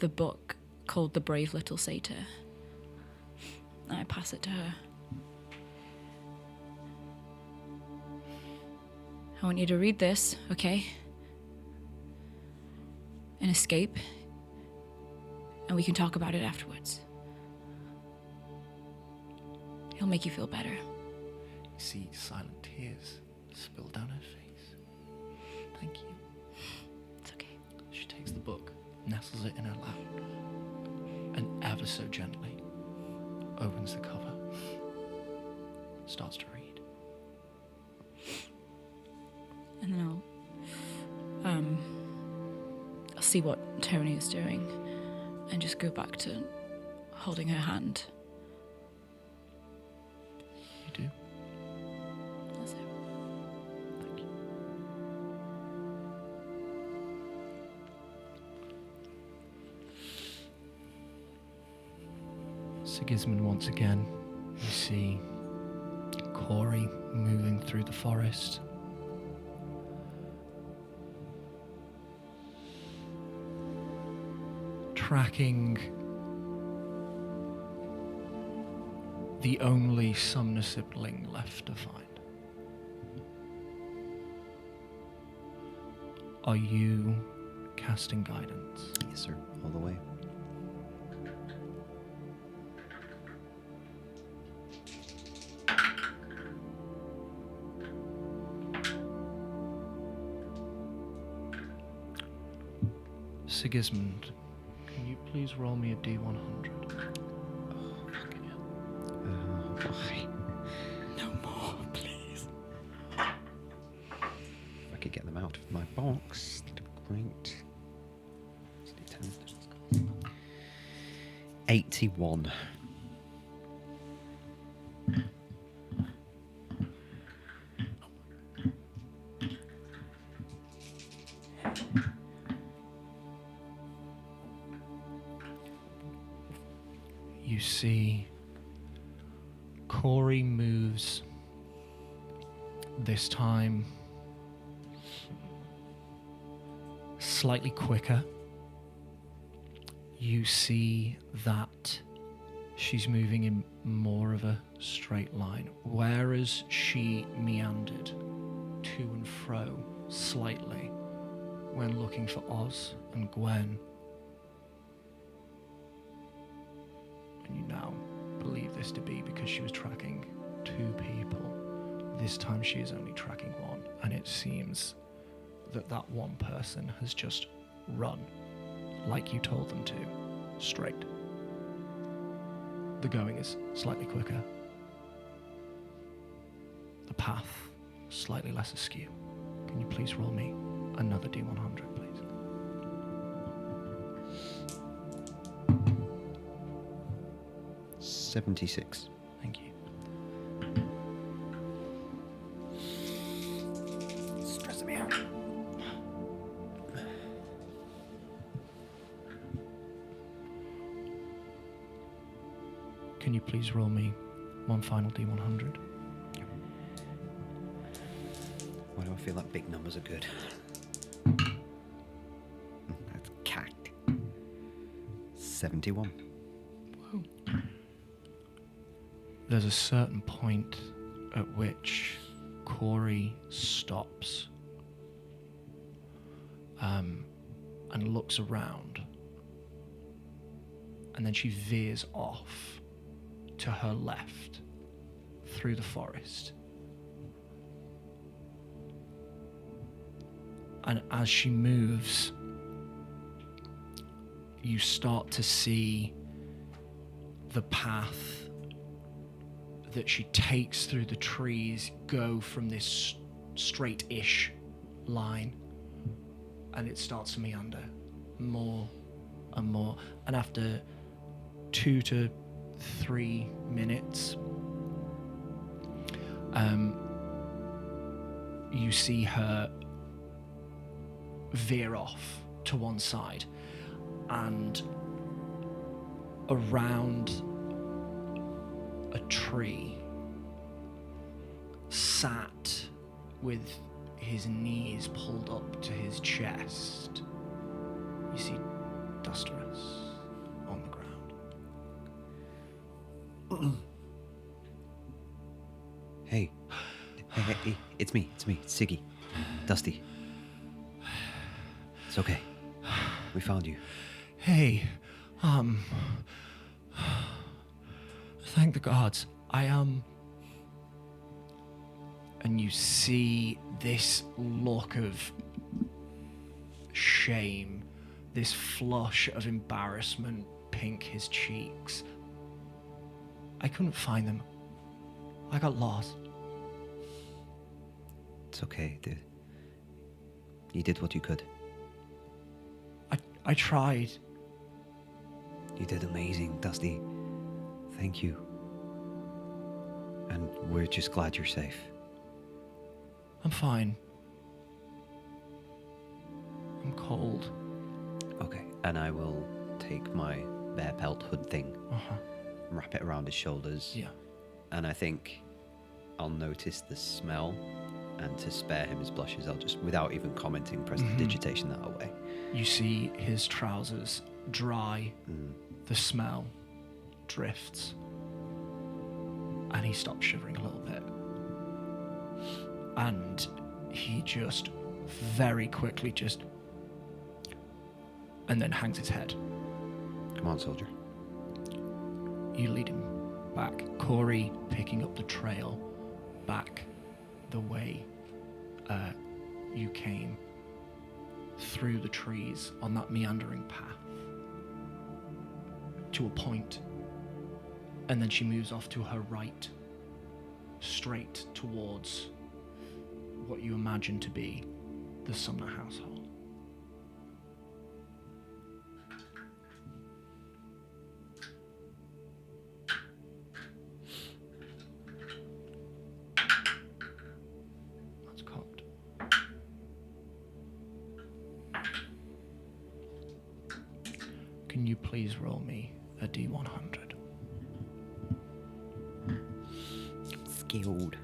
the book called The Brave Little Satyr. And I pass it to her. I want you to read this, okay? And escape. And we can talk about it afterwards. It'll make you feel better. You see silent tears spill down her face. Thank you. It's okay. She takes the book, nestles it in her lap, and ever so gently opens the cover, starts to read. And then I'll see what Tony is doing and just go back to holding her hand. You do? That's it. Thank you. Sigismund, once again, you see Corey moving through the forest. Tracking the only Sumner sibling left to find. Are you casting guidance? Yes, sir. All the way. Sigismund, can you please roll me a D100? Why? No more, please. If I could get them out of my box, that'd be great. Let's do 10. 81. You see Corey moves this time slightly quicker. You see that she's moving in more of a straight line, whereas she meandered to and fro slightly when looking for Oz and Gwen. And you now believe this to be because she was tracking 2 people. This time she is only tracking 1, and it seems that that one person has just run, like you told them to, straight. The going is slightly quicker. The path slightly less askew. Can you please roll me another D100, please? $76. Thank you. Stressing me out. Can you please roll me one final D100? Why do I feel like big numbers are good? That's cacked. 71. Whoa. There's a certain point at which Corey stops and looks around, and then she veers off to her left through the forest. And as she moves, you start to see the path that she takes through the trees go from this straight-ish line, and it starts to meander more and more. And after 2 to 3 minutes, you see her veer off to one side, and around a tree, sat with his knees pulled up to his chest, you see Dusterus on the ground. Hey. Hey, it's me, Siggy. Dusty. It's okay. We found you. Hey, thank the gods. And you see this look of shame, this flush of embarrassment pink his cheeks. I couldn't find them. I got lost. It's okay, dude. You did what you could. I tried. You did amazing, Dusty. Thank you. And we're just glad you're safe. I'm fine. I'm cold. Okay, and I will take my bear pelt hood thing, wrap it around his shoulders. Yeah. And I think I'll notice the smell, and to spare him his blushes, I'll just, without even commenting, press the digitation that away. You see his trousers dry, the smell drifts, and he stops shivering a little bit. And he just very quickly and then hangs his head. Come on, soldier. You lead him back. Corey picking up the trail back the way you came, through the trees on that meandering path to a point, and then she moves off to her right, straight towards what you imagine to be the Sumner household. That's cocked. Can you please roll me a D100? Skilled.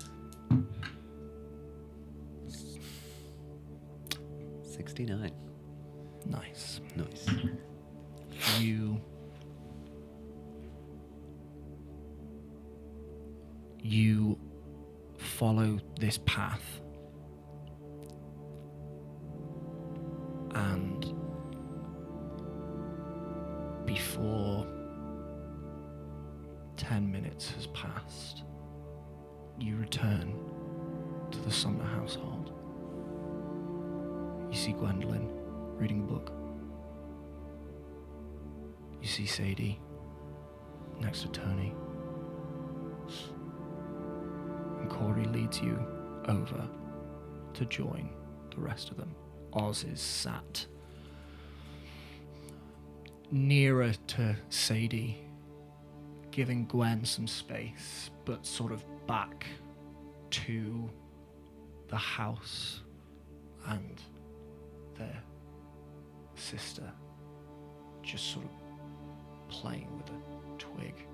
69. Nice. Nice. You follow this path, and before 10 minutes has passed, you return to the Sumner household. You see Gwendolyn reading a book. You see Sadie next to Tony. And Corey leads you over to join the rest of them. Oz is sat nearer to Sadie, giving Gwen some space, but sort of back to the house and their sister, just sort of playing with a twig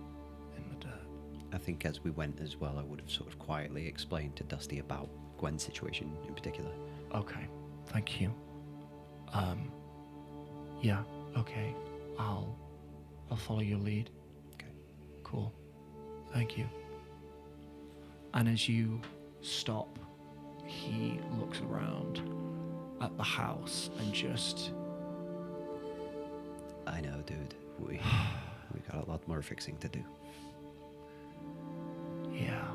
in the dirt. I think as we went as well, I would have sort of quietly explained to Dusty about Gwen's situation in particular. Okay, thank you. Yeah, okay. I'll follow your lead. Okay. Cool. Thank you. And as you stop, he looks around at the house and just... I know, dude. We got a lot more fixing to do. Yeah.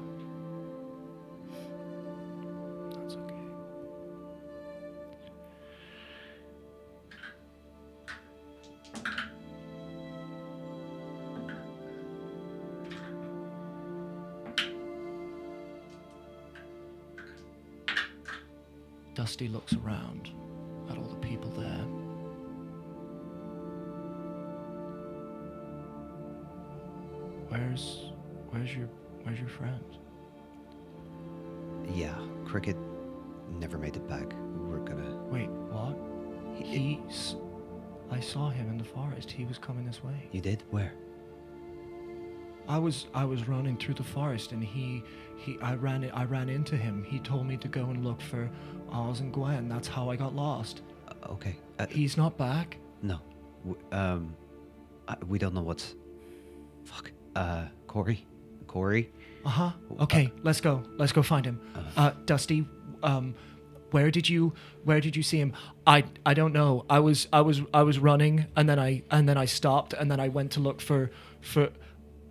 That's okay. Dusty looks around at all the people there. Where's your friend? Yeah, Cricket never made it back. We're gonna... Wait, what? I saw him in the forest. He was coming this way. You did? Where? I was running through the forest, and I ran into him. He told me to go and look for Oz and Gwen. That's how I got lost. Okay. He's not back. No. We don't know what's... Fuck. Corey? Okay, let's go. Let's go find him. Dusty, Where did you see him? I don't know. I was running, and then I stopped, and then I went to look for.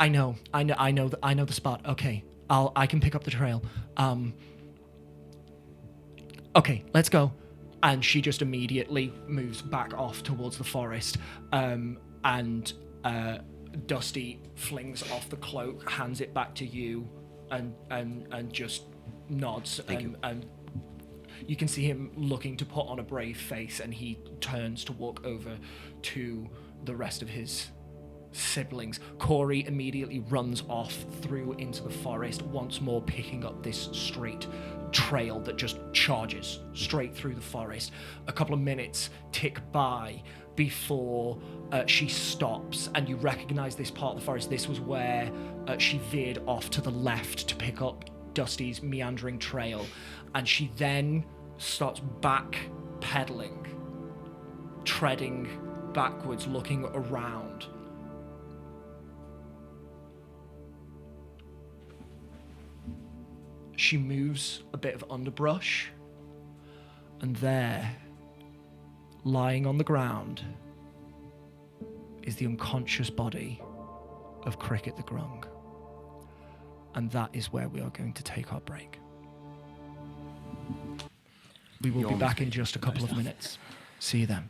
I know the spot. Okay, I can pick up the trail. Okay, let's go. And she just immediately moves back off towards the forest, and Dusty flings off the cloak, hands it back to you, and just nods. And you can see him looking to put on a brave face, and he turns to walk over to the rest of his siblings. Corey immediately runs off through into the forest, once more picking up this straight trail that just charges straight through the forest. A couple of minutes tick by before she stops, and you recognize this part of the forest. This was where she veered off to the left to pick up Dusty's meandering trail, and she then starts back pedaling, treading backwards, looking around. She moves a bit of underbrush, and there, lying on the ground, is the unconscious body of Cricket the Grung. And that is where we are going to take our break. We will be back in just a couple of minutes. See you then.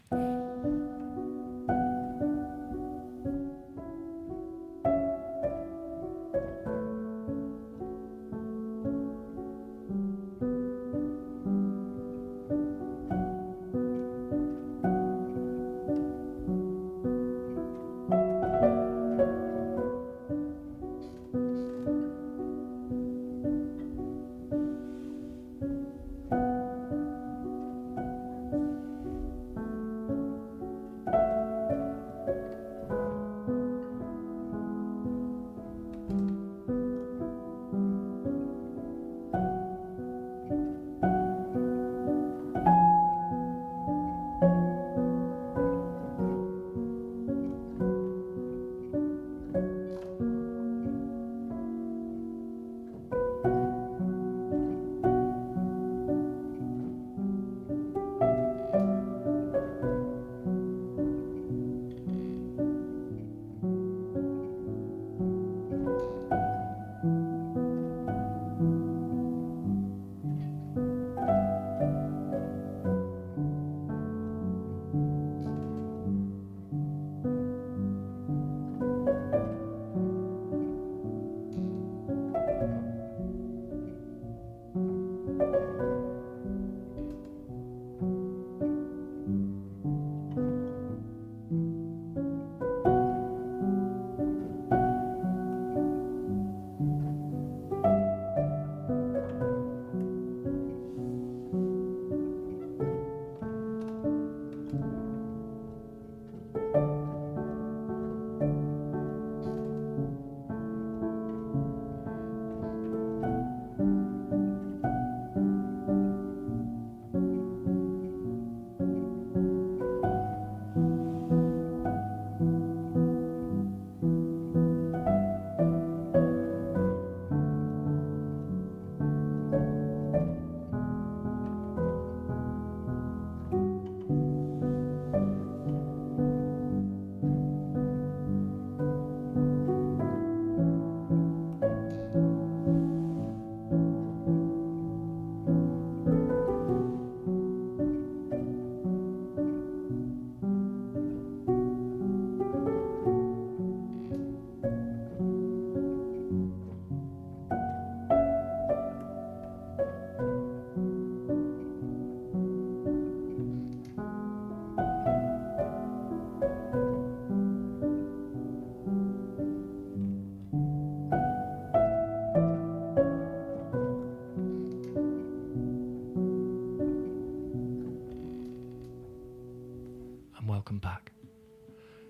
Welcome back.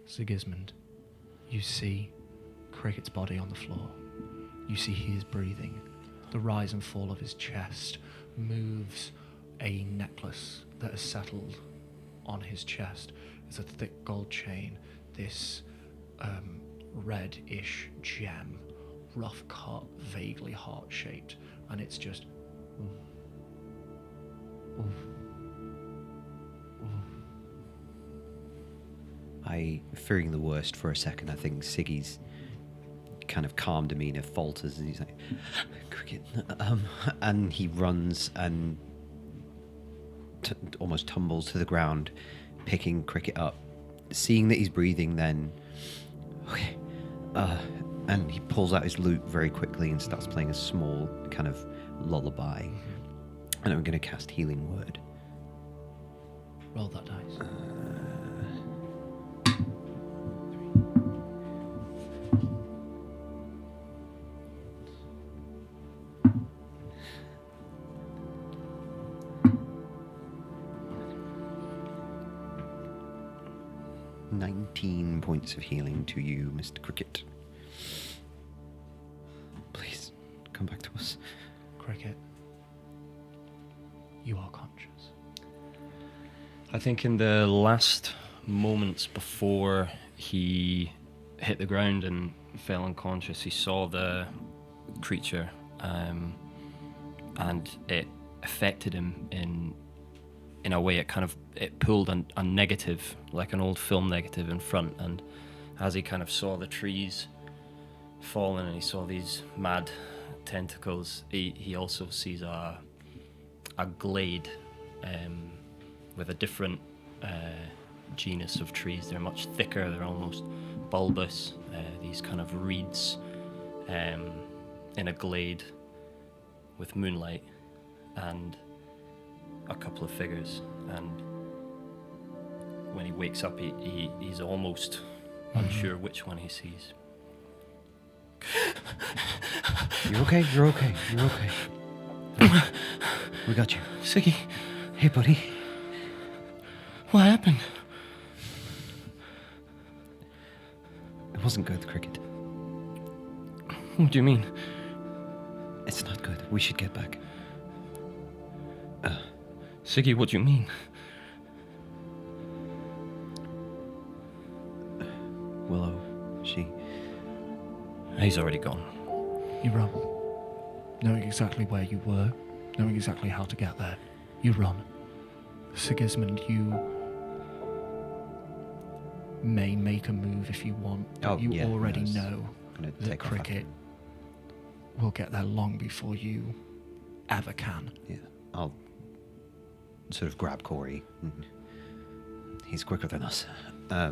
Sigismund, you see Cricket's body on the floor. You see he is breathing. The rise and fall of his chest moves a necklace that has settled on his chest. It's a thick gold chain, this red-ish gem, rough cut, vaguely heart-shaped, and it's just Fearing the worst for a second, I think Siggy's kind of calm demeanor falters, and he's like, "Cricket," and he runs and almost tumbles to the ground, picking Cricket up. Seeing that he's breathing, then, okay, and he pulls out his lute very quickly and starts playing a small kind of lullaby. And I'm going to cast Healing Word. Roll that dice. 19 points of healing to you, Mr. Cricket. Please, come back to us. Cricket, you are conscious. I think in the last moments before he hit the ground and fell unconscious, he saw the creature, and it affected him in a way. It pulled a negative, like an old film negative in front, and as he kind of saw the trees falling and he saw these mad tentacles, he also sees a glade with a different genus of trees. They're much thicker, they're almost bulbous, these kind of reeds in a glade with moonlight and a couple of figures. And when he wakes up, he's almost unsure which one he sees. You're okay, you're okay, you're okay. We got you. Siggy, Hey, buddy. what happened? It wasn't good, Cricket. What do you mean? It's not good. We should get back. Siggy, what do you mean? Willow, she... He's already gone. You run. Knowing exactly where you were, knowing exactly how to get there, you run. Sigismund, you may make a move if you want, but Oh, you yeah, already I was know gonna that take off Cricket will get there long before you ever can. Yeah, I'll sort of grab Corey. He's quicker than us.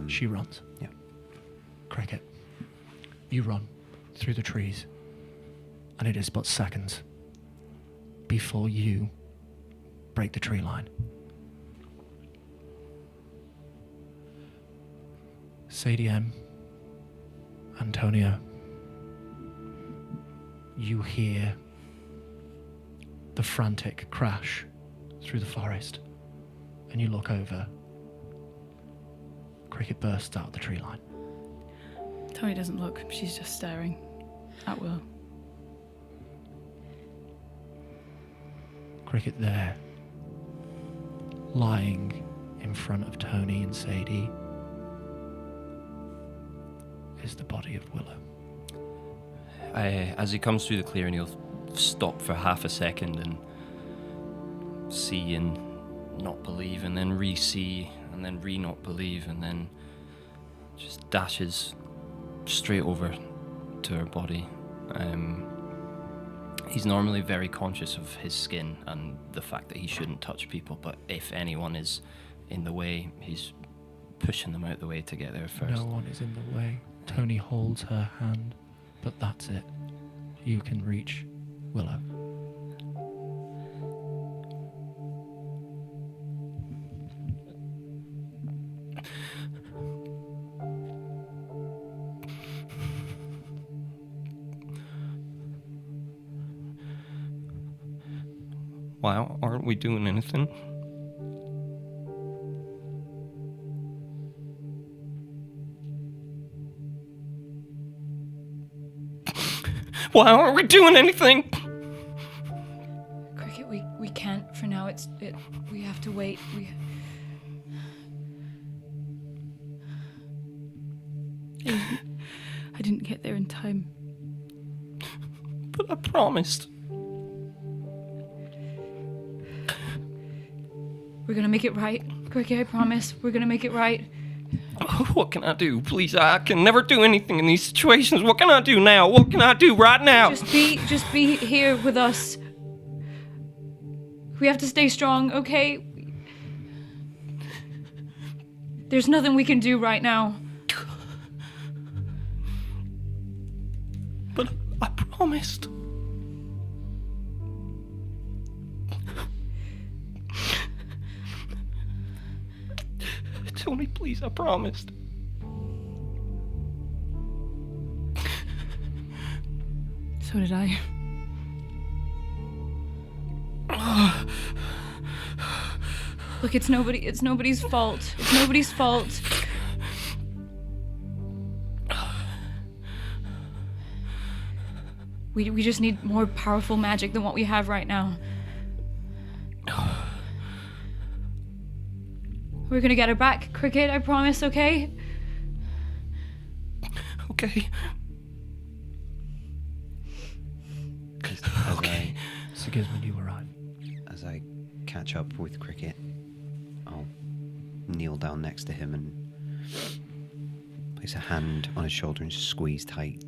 She runs. Yeah. Cricket, you run through the trees, and it is but seconds before you break the tree line. Sadie M, Antonio, you hear the frantic crash through the forest, and you look over. Cricket bursts out of the tree line. Tony doesn't look. She's just staring at Will. Cricket there, lying in front of Tony and Sadie, is the body of Willow. As he comes through the clearing, he'll stop for half a second and see and not believe, and then re-see, and then re-not believe, and then just dashes straight over to her body. He's normally very conscious of his skin and the fact that he shouldn't touch people, but if anyone is in the way, he's pushing them out the way to get there first. No one is in the way. Tony holds her hand, but that's it. You can reach Willow. Why aren't we doing anything? Why aren't we doing anything? Cricket, we can't for now. We have to wait. I didn't get there in time. But I promised. We're gonna make it right. Cricket, I promise. We're gonna make it right. What can I do? Please, I can never do anything in these situations. What can I do now? What can I do right now? Just be here with us. We have to stay strong, okay? There's nothing we can do right now. But I promised. Tony, please, I promised. So did I. Look, it's nobody's fault. It's nobody's fault. We just need more powerful magic than what we have right now. We're gonna get her back, Cricket, I promise, okay? Okay. So gives when you arrive. As I catch up with Cricket, I'll kneel down next to him and place a hand on his shoulder and squeeze tight.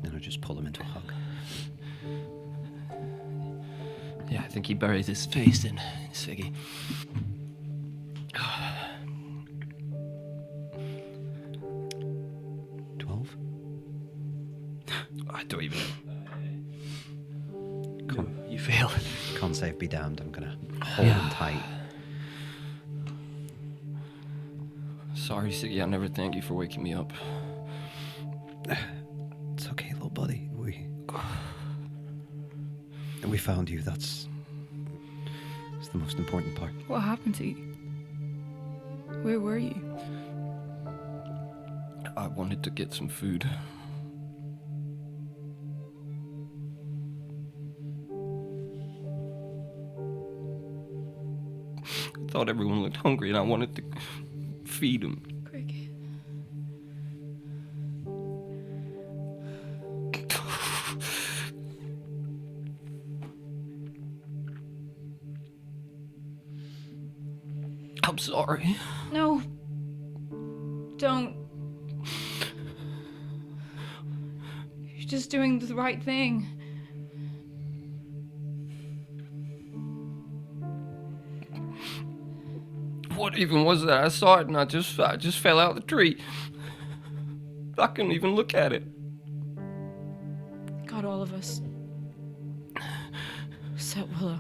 Then I'll just pull him into a hug. Yeah, I think he buries his face in Siggy. I don't even know. You failed. Con save be damned, I'm gonna hold him tight. Sorry, Siggy, I never thank you for waking me up. It's okay, little buddy. We found you. That's the most important part. What happened to you? Where were you? I wanted to get some food. I thought everyone looked hungry and I wanted to feed them. Cricket. I'm sorry. No. Don't. You're just doing the right thing. What even was that? I saw it and I just fell out of the tree. I couldn't even look at it. Got all of us. Except Willow.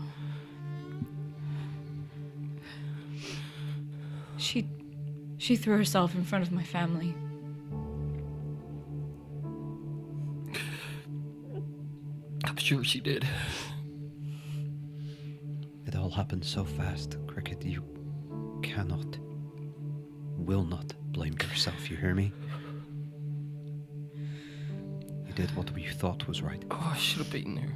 She threw herself in front of my family. I'm sure she did. It all happened so fast, Cricket. You cannot, will not blame yourself, you hear me? You did what you thought was right. Oh, I should have beaten her.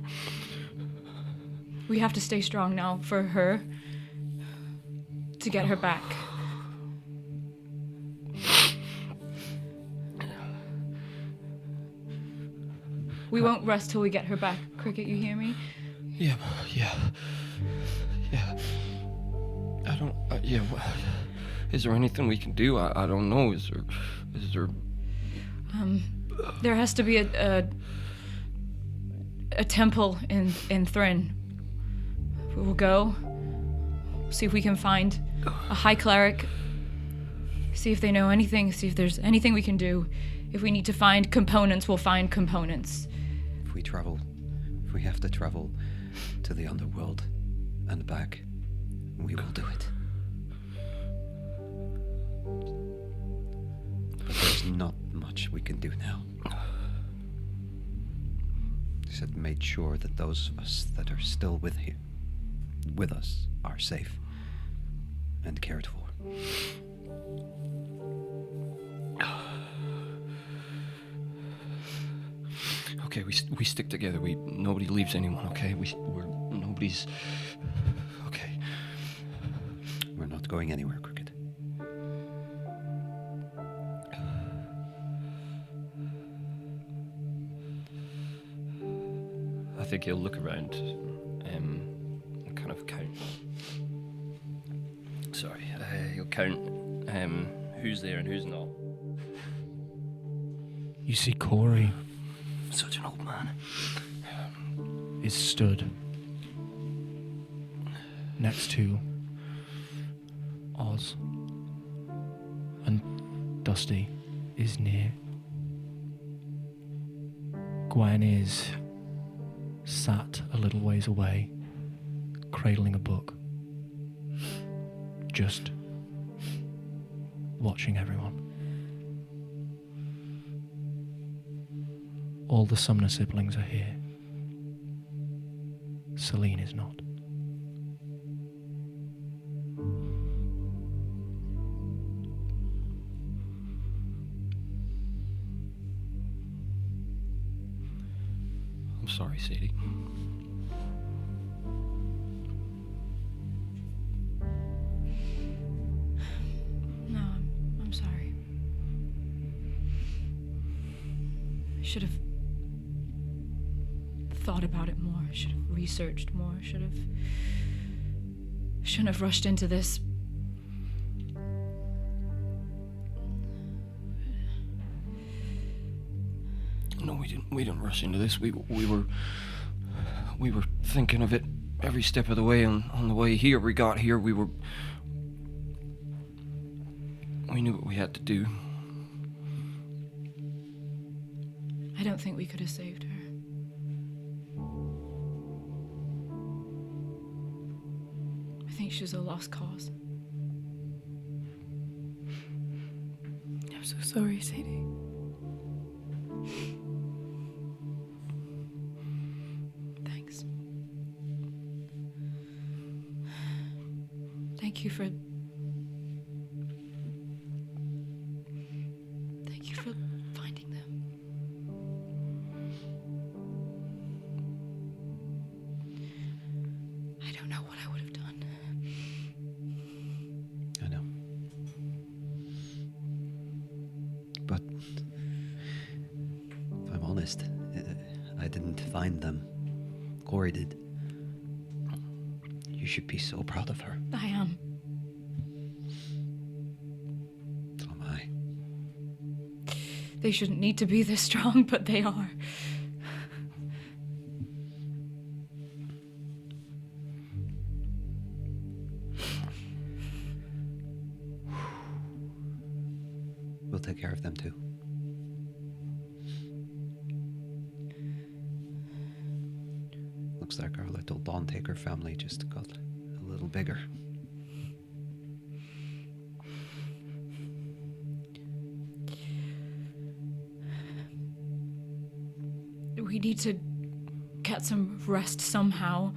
We have to stay strong now for her. To get her back. We won't rest till we get her back. Cricket, you hear me? Yeah. I don't. Yeah. Is there anything we can do? I don't know. Is there? There has to be a temple in Thrin. We'll go. See if we can find a high cleric. See if they know anything. See if there's anything we can do. If we need to find components, we'll find components. If we have to travel to the underworld and back, we will do it. But there's not much we can do now. Just made sure that those of us that are still with us are safe and cared for. Okay, we stick together. Nobody leaves anyone. Okay, nobody's. Okay. We're not going anywhere, Cricket. think he'll look around and kind of count. Sorry, he'll count who's there and who's not. You see Corey Such an old man. is stood next to Oz, and Dusty is near. Gwen is sat a little ways away, cradling a book, just watching everyone. All the Sumner siblings are here. Celine is not. I'm sorry, Sadie. No, I'm sorry. I should have thought about it more. Should have researched more. Shouldn't have rushed into this. No, we didn't rush into this. We were thinking of it every step of the way. On the way here, we got here. We knew what we had to do. I don't think we could have saved her. I think she's a lost cause. I'm so sorry, Sadie. Thanks. Thank you for finding them. I don't know what I would have done. I know. But if I'm honest, I didn't find them. Corey did. You should be so proud of her. I am. So am I. They shouldn't need to be this strong, but they are. We'll take care of them too. Looks like our little Dawn Taker family just got a little bigger. We need to get some rest somehow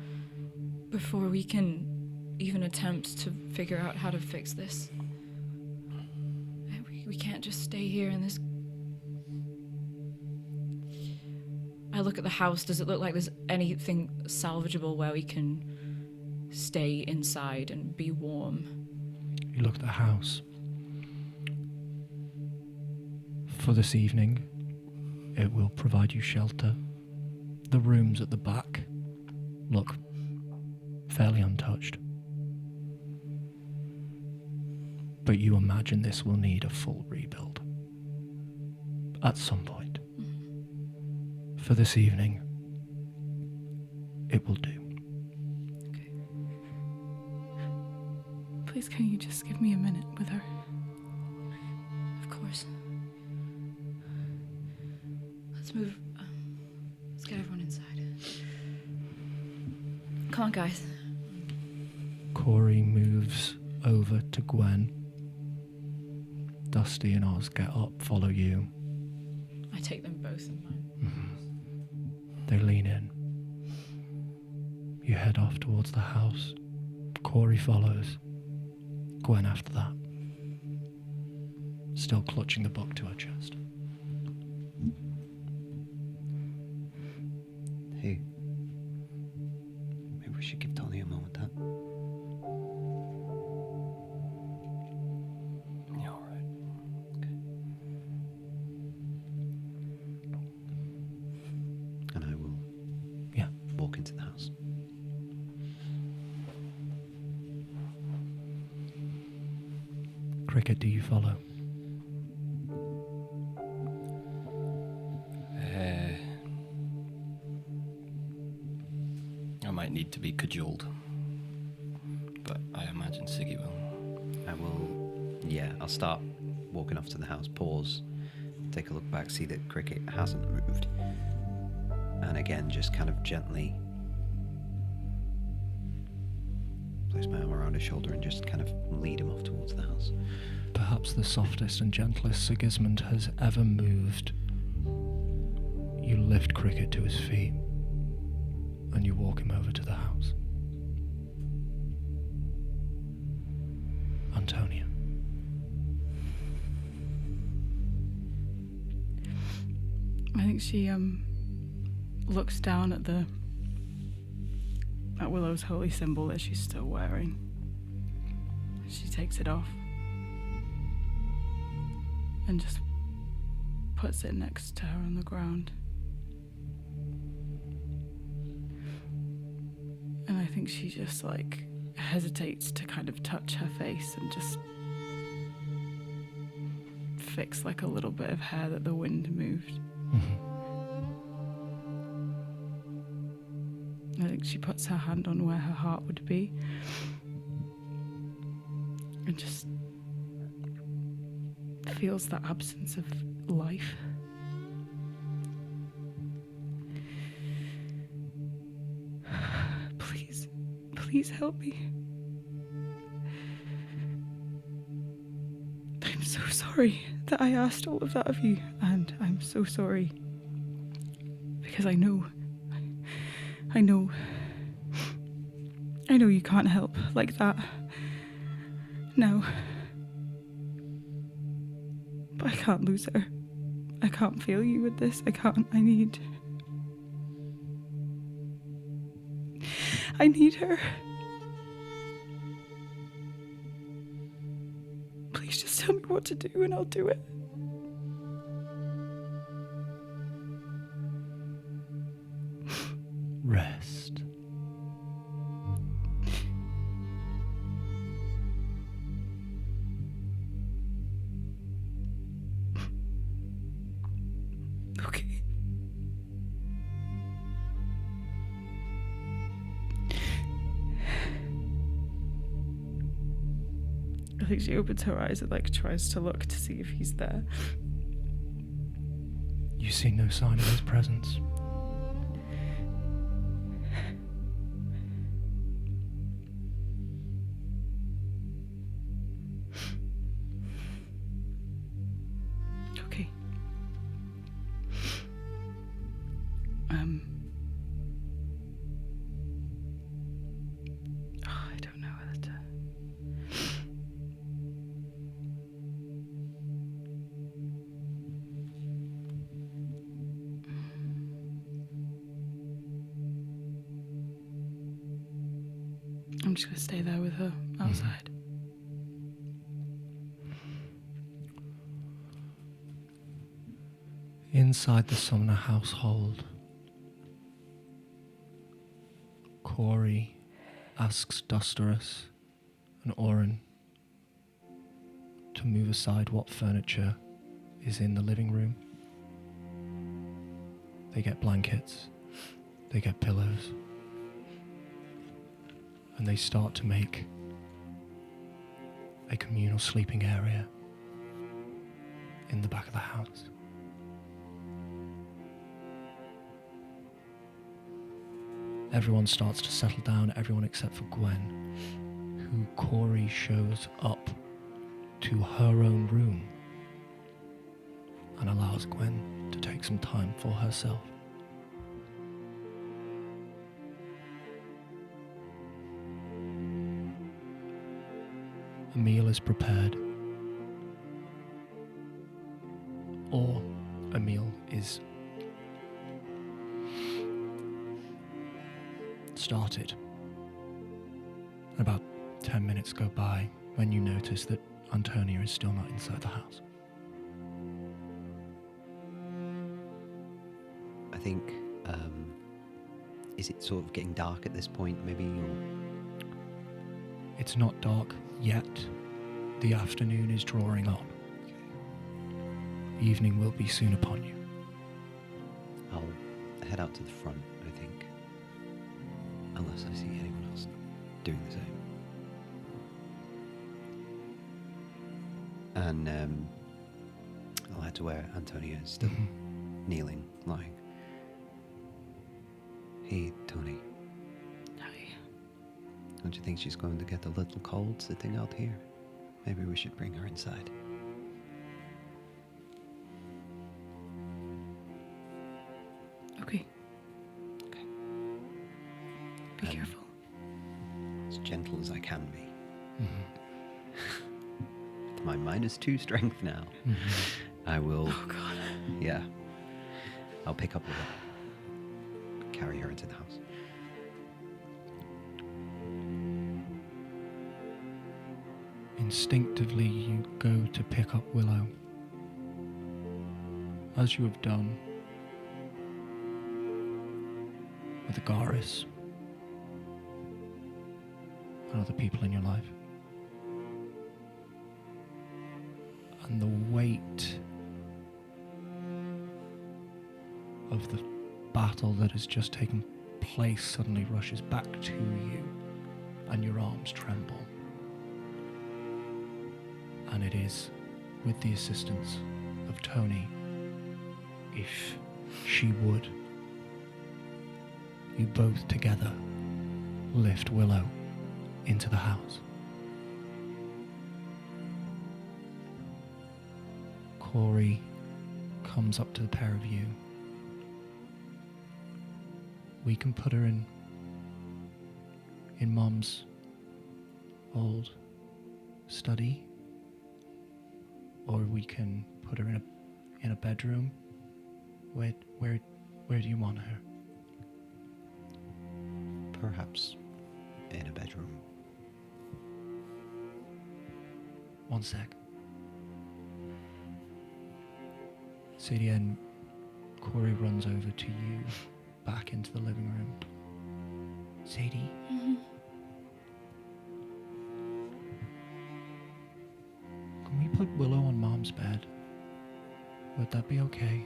before we can even attempt to figure out how to fix this. We can't just stay here in this. I look at the house. Does it look like there's anything salvageable where we can stay inside and be warm? You look at the house. For this evening, it will provide you shelter. The rooms at the back look fairly untouched. But you imagine this will need a full rebuild at some point. For this evening, it will do. Okay. Please, can you just give me a minute with her? Of course. Let's move. Let's get everyone inside. Come on, guys. Corey moves over to Gwen. Dusty and Oz get up, follow you. I take them both in mine. They lean in. You head off towards the house. Corey follows. Gwen after that. Still clutching the book to her chest. Hey, maybe we should give Tony a moment, huh? Yeah, all right. Okay. And I will. Yeah. into the house. Cricket, do you follow? I might need to be cajoled, but I imagine Siggy will. I will, yeah, I'll start walking off to the house, pause, take a look back, see that Cricket hasn't moved. And again, just kind of gently place my arm around his shoulder and just kind of lead him off towards the house. Perhaps the softest and gentlest Sigismund has ever moved. You lift Cricket to his feet, and you walk him over to the house. Antonia. I think she looks down at Willow's holy symbol that she's still wearing. She takes it off and just puts it next to her on the ground. And I think she just like hesitates to kind of touch her face and just fix like a little bit of hair that the wind moved. I think she puts her hand on where her heart would be and just feels the absence of life. Please help me. I'm so sorry that I asked all of that of you, and I'm so sorry because I know you can't help like that now. But I can't lose her. I can't fail you with this. I can't. I need her. Please just tell me what to do and I'll do it. Rest. Okay. I think she opens her eyes and like tries to look to see if he's there. You see no sign of his presence. Okay. I don't know whether to. I'm just gonna stay there with her outside. Inside the Sumner household, Corey asks Dusterus and Oren to move aside what furniture is in the living room. They get blankets, they get pillows, and they start to make a communal sleeping area in the back of the house. Everyone starts to settle down, everyone except for Gwen, who Corey shows up to her own room and allows Gwen to take some time for herself. A meal is prepared, or a meal is started. About 10 minutes go by when you notice that Antonia is still not inside the house. I think Is it sort of getting dark at this point, maybe? Or It's not dark yet. The afternoon is drawing on. Evening will be soon upon you. I'll head out to the front, I think. Unless I see anyone else doing the same. And I'll head to where Antonia is still kneeling, lying. Hey, Tony. Hi. Don't you think she's going to get a little cold sitting out here? Maybe we should bring her inside. Okay. Okay. Be careful. As gentle as I can be. With my -2 strength now. I will. Oh God. Yeah. I'll pick up with her. Carry her into the house. Instinctively, you go to pick up Willow. As you have done with Agaris and other people in your life. And the weight of the battle that has just taken place suddenly rushes back to you, and your arms tremble. And it is with the assistance of Tony, if she would, you both together lift Willow into the house. Corey comes up to the pair of you. We can put her in Mom's old study, or we can put her in a bedroom. Where do you want her? Perhaps in a bedroom. One sec. Sadie and Corey runs over to you, back into the living room. Sadie? Can we put Willow on Mom's bed? Would that be okay?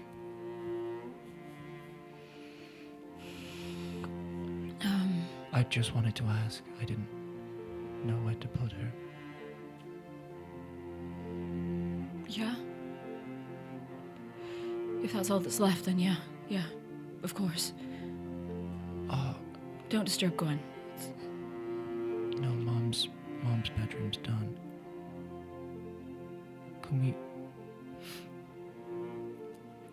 I just wanted to ask. I didn't know where to put her. Yeah. If that's all that's left, then yeah. Yeah. Of course. Oh, Don't disturb Gwen. no, Mom's bedroom's done. Can we...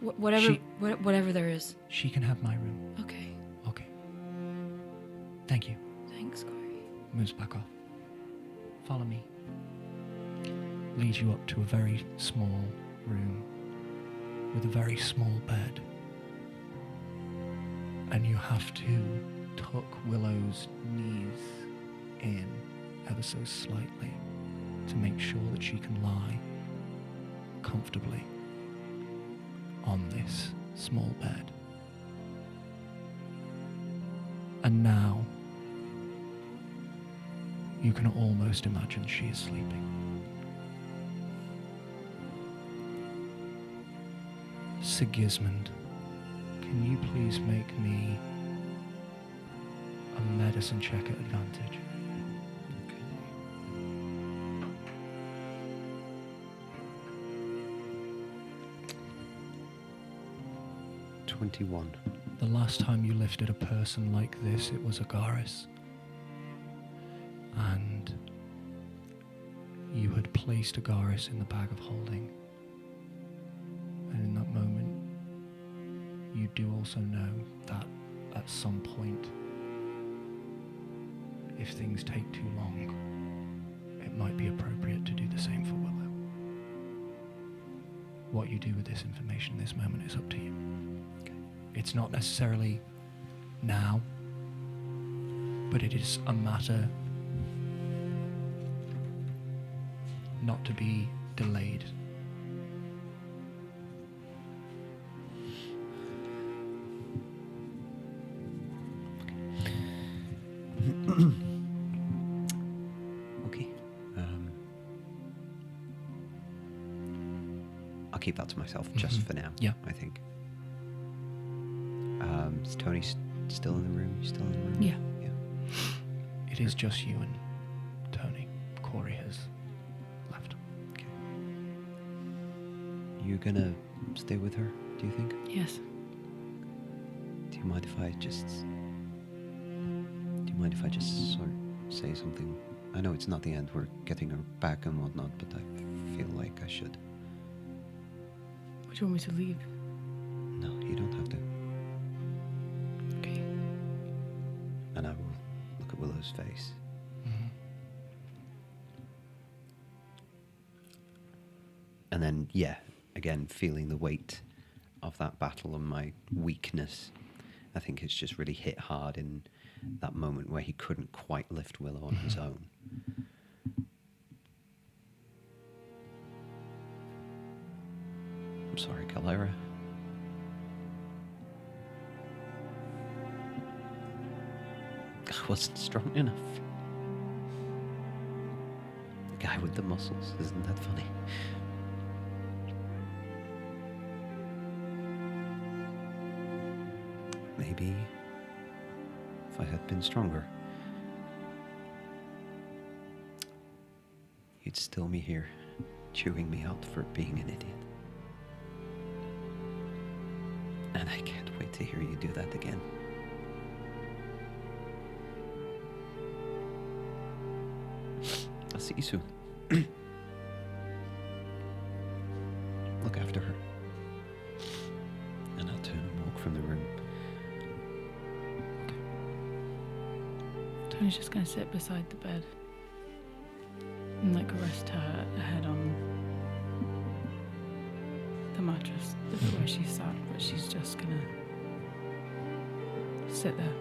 Whatever there is. She can have my room. Okay. Okay. Thank you. Thanks, Corey. Moves back off. Follow me. Leads you up to a very small room with a very small bed. And you have to tuck Willow's knees in ever so slightly to make sure that she can lie comfortably on this small bed. And now you can almost imagine she is sleeping. Sigismund, can you please make me a medicine check at advantage? 21. The last time you lifted a person like this, it was Agaris. And you had placed Agaris in the bag of holding. And in that moment, you do also know that at some point, if things take too long, it might be appropriate to do the same for Willow. What you do with this information in this moment is up to you. It's not necessarily now, but it is a matter not to be delayed. Okay. I'll keep that to myself just for now. Yeah. I think. Is Tony still in the room? You still in the room? Yeah. Yeah. It is just you and Tony. Corey has left. Okay. You gonna stay with her? Do you think? Yes. Do you mind if I just? Do you mind if I just sort of say something? I know it's not the end. We're getting her back and whatnot, but I feel like I should. Would you want me to leave? No, you don't have to. Okay. And I will look at Willow's face. And then, yeah, again, feeling the weight of that battle and my weakness. I think it's just really hit hard in that moment where he couldn't quite lift Willow on his own. I'm sorry, Calera. I wasn't strong enough. The guy with the muscles, isn't that funny? Maybe if I had been stronger, you'd still be here, chewing me out for being an idiot. And I can't wait to hear you do that again. I'll see you soon. Look after her. And I'll turn and walk from the room. Tony's just gonna sit beside the bed and like rest her head on the mattress, the bit where she sat, but she's just gonna sit there.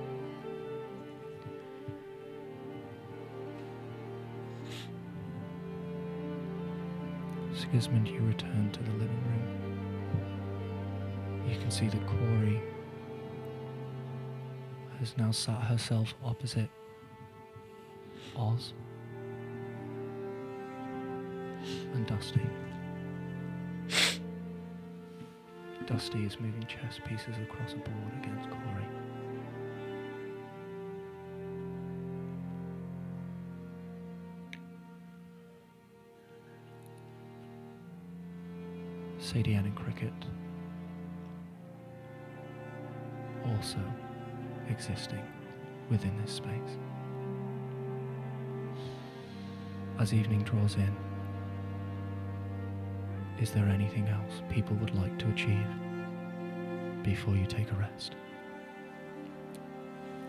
Sigismund, you return to the living room. You can see that Corey has now sat herself opposite Oz and Dusty. Dusty is moving chess pieces across a board against Corey. Sadie Ann and Cricket also existing within this space. As evening draws in, is there anything else people would like to achieve before you take a rest?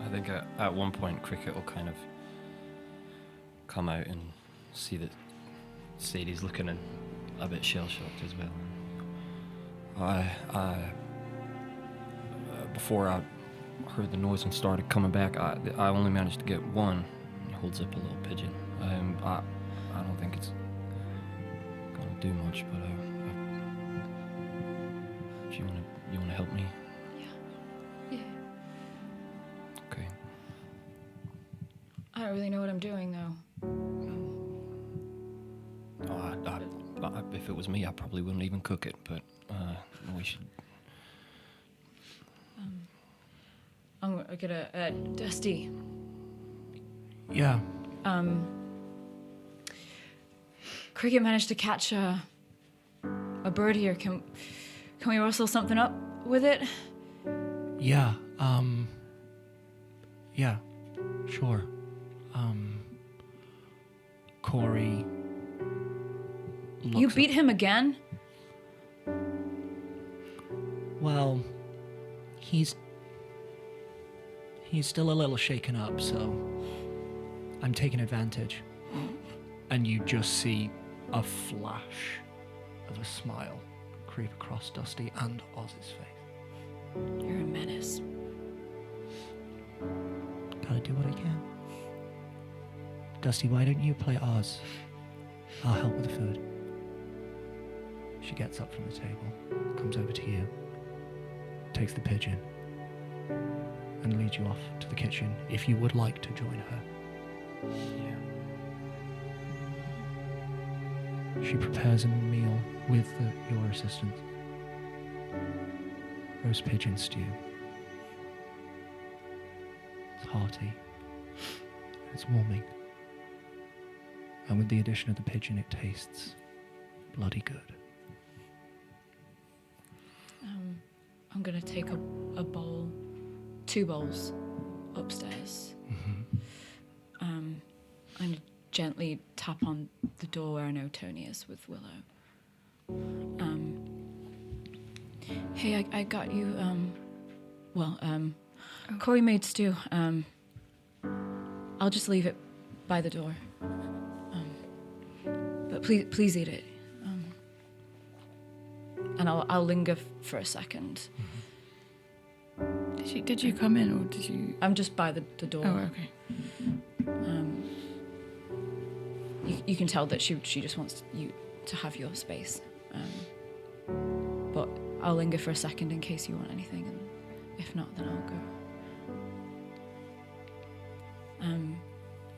I think at one point Cricket will kind of come out and see that Sadie's looking a bit shell-shocked as well. Before I heard the noise and started coming back, I only managed to get one. He holds up a little pigeon. I don't think it's gonna do much, but if you wanna help me. Yeah. Okay. I don't really know what I'm doing though. If it was me, I probably wouldn't even cook it, but we should. I'm gonna Dusty. Yeah. Cricket managed to catch a bird here. Can we rustle something up with it? Yeah. Yeah. Sure. Corey. You looks beat him again? Well, he's still a little shaken up, so I'm taking advantage. And you just see a flash of a smile creep across Dusty and Oz's face. You're a menace. Gotta do what I can. Dusty, why don't you play Oz? I'll help with the food. She gets up from the table, comes over to you, takes the pigeon, and leads you off to the kitchen if you would like to join her. She prepares a meal with your assistance. Roast pigeon stew. It's hearty. It's warming. And with the addition of the pigeon, it tastes bloody good. I'm gonna take a bowl, 2 bowls, upstairs. And gently tap on the door where I know Tony is with Willow. Hey, I got you. Corey made stew. I'll just leave it by the door. But please eat it. And I'll linger for a second. Did you come in or did you? I'm just by the door. Oh, okay. You can tell that she just wants you to have your space. But I'll linger for a second in case you want anything, and if not, then I'll go.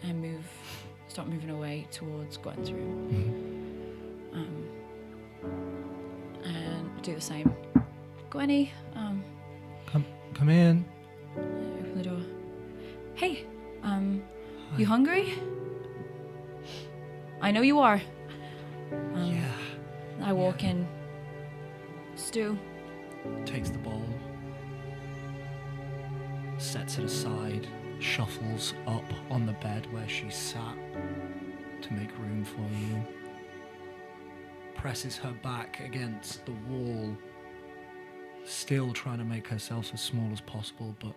I start moving away towards Gwen's room. And do the same. Gwenny, Come in. open the door. Hey, you hungry? I know you are. Yeah. I walk in. Stew. Takes the bowl. Sets it aside. Shuffles up on the bed where she sat to make room for you. Presses her back against the wall. Still trying to make herself as small as possible, but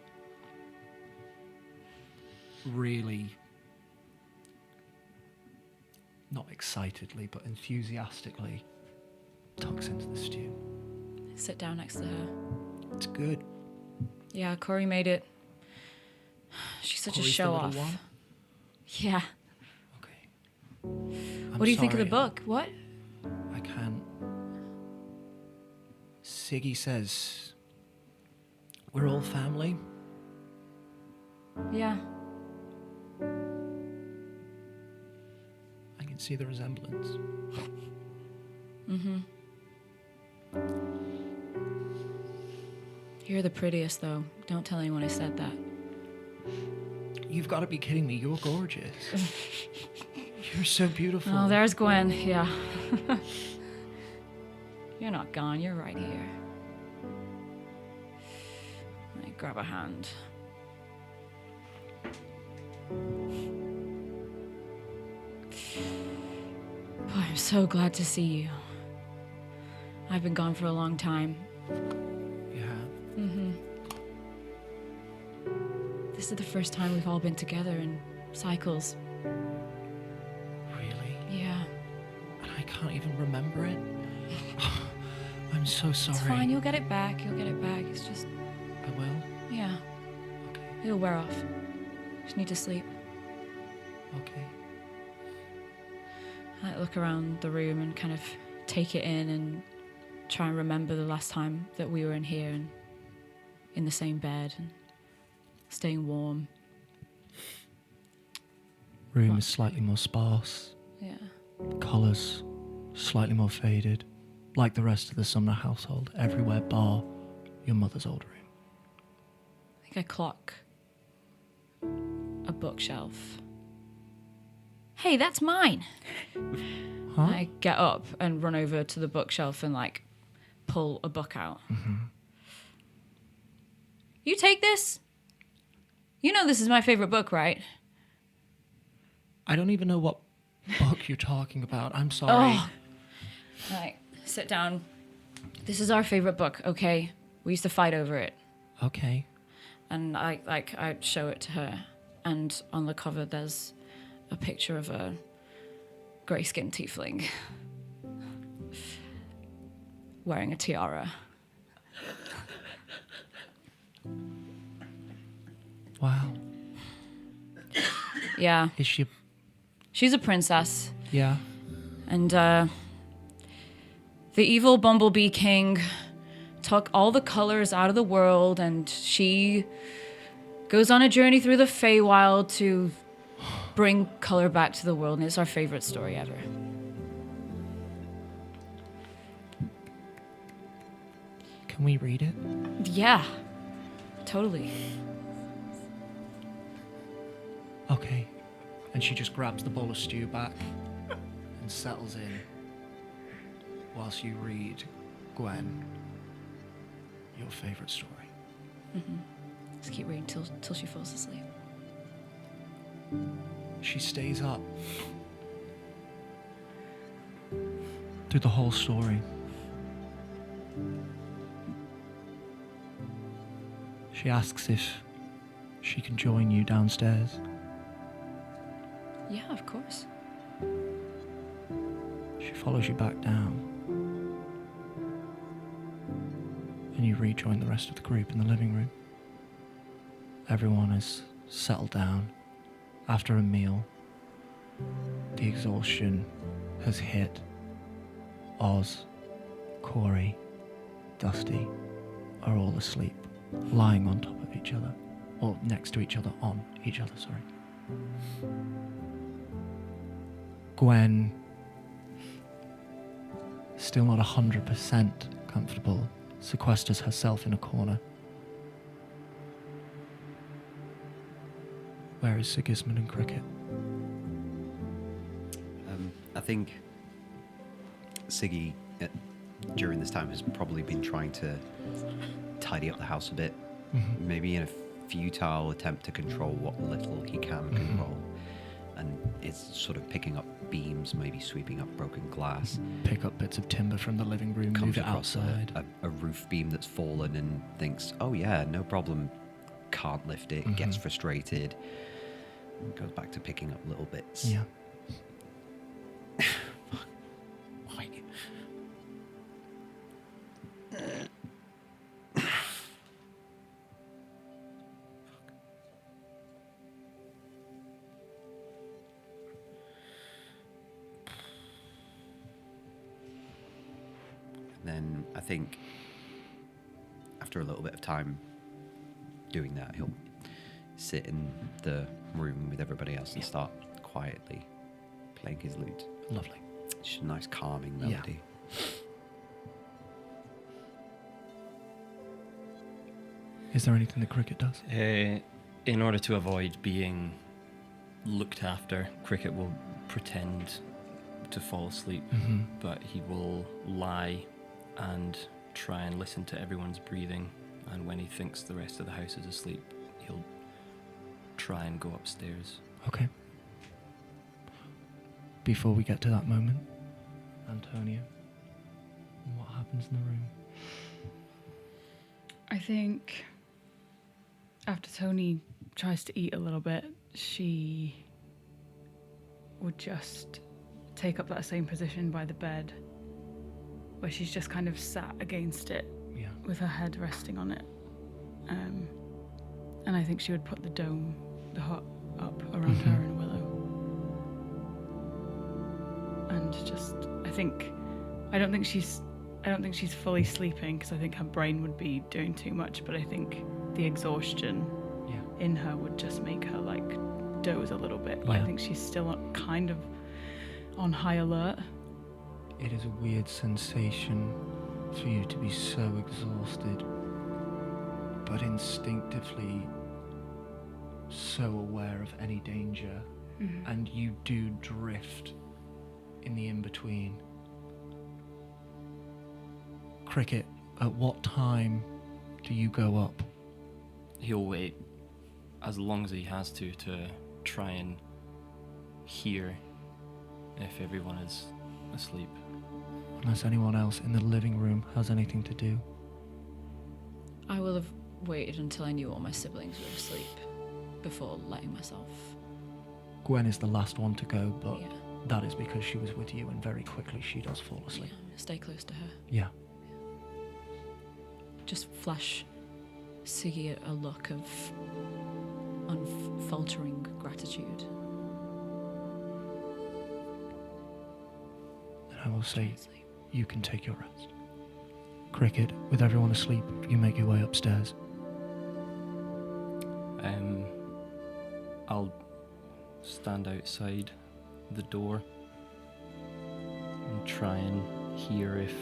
really, not excitedly, but enthusiastically, tucks into the stew. Sit down next to her. It's good. Yeah, Corey made it. She's such Corey's a the show little off. one? Yeah. Okay. What do you think of the sorry. book? What? I can't. Siggy says we're all family. Yeah. I can see the resemblance. You're the prettiest, though. Don't tell anyone I said that. You've got to be kidding me. You're gorgeous. You're so beautiful. Oh, there's Gwen. Yeah. You're not gone. You're right here. I grab a hand. Boy, I'm so glad to see you. I've been gone for a long time. Yeah. This is the first time we've all been together in cycles. Really? Yeah. And I can't even remember it. I'm so sorry. It's fine. You'll get it back. You'll get it back. It's just, I will. yeah. Okay. It'll wear off. Just need to sleep. Okay. I look around the room and kind of take it in and try and remember the last time that we were in here and in the same bed and staying warm. Room is slightly more sparse. Yeah. Colours slightly more faded. Like the rest of the Sumner household. Everywhere bar your mother's old room. I think I clock a bookshelf. Hey, that's mine. Huh? I get up and run over to the bookshelf and like pull a book out. You take this? You know this is my favorite book, right? I don't even know what book you're talking about. I'm sorry. Oh. Like, sit down. This is our favorite book, okay? We used to fight over it. Okay. And I show it to her. And on the cover there's a picture of a grey-skinned tiefling wearing a tiara. Wow. Yeah, Is she? she's a princess. Yeah. And the evil Bumblebee King took all the colors out of the world, and she goes on a journey through the Feywild to bring color back to the world, and it's our favorite story ever. Can we read it? Yeah, totally. Okay. And she just grabs the bowl of stew back and settles in whilst you read, Gwen, your favourite story. Let's keep reading till she falls asleep. She stays up through the whole story. She asks if she can join you downstairs. Yeah, of course. She follows you back down. And you rejoin the rest of the group in the living room. Everyone is settled down after a meal. The exhaustion has hit. Oz, Corey, Dusty are all asleep, lying on top of each other, or next to each other, on each other, sorry. Gwen, still not 100% comfortable, sequesters herself in a corner. Where is Sigismund and Cricket? I think Siggy, during this time, has probably been trying to tidy up the house a bit. Maybe in a futile attempt to control what little he can control. And is sort of picking up beams, maybe sweeping up broken glass. Pick up bits of timber from the living room, Comes move it across outside. a roof beam that's fallen and thinks, oh yeah, no problem. Can't lift it, gets frustrated. Goes back to picking up little bits. Yeah. Why? Then I think after a little bit of time doing that, he'll sit in the room with everybody else and start quietly playing his lute. Lovely. It's a nice calming melody. Is there anything that Cricket does? In order to avoid being looked after, Cricket will pretend to fall asleep, but he will lie and try and listen to everyone's breathing, and when he thinks the rest of the house is asleep, he'll try and go upstairs. Okay. Before we get to that moment, Antonia, what happens in the room? I think after Tony tries to eat a little bit, she would just take up that same position by the bed, where she's just kind of sat against it Yeah. with her head resting on it. And I think she would put the hut up around her and Willow. And just, I don't think she's fully sleeping, because I think her brain would be doing too much, but I think the exhaustion in her would just make her like doze a little bit. But I think she's still kind of on high alert. It is a weird sensation for you to be so exhausted, but instinctively so aware of any danger, and you do drift in the in-between. Cricket, at what time do you go up? He'll wait as long as he has to try and hear if everyone is asleep. Unless anyone else in the living room has anything to do. I will have waited until I knew all my siblings were asleep before letting myself. Gwen is the last one to go, but Yeah. that is because she was with you and very quickly she does fall asleep. Stay close to her. Yeah. Just flash Siggy a look of unfaltering gratitude. And I will say, you can take your rest. Cricket, with everyone asleep, you make your way upstairs. I'll stand outside the door and try and hear if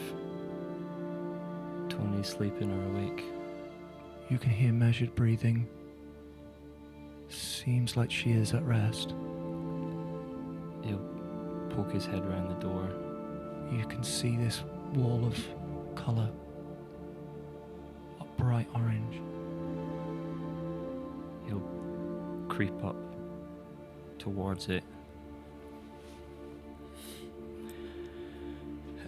Tony's sleeping or awake. You can hear measured breathing. Seems like she is at rest. He'll poke his head round the door. You can see this wall of colour. A bright orange. He'll creep up towards it.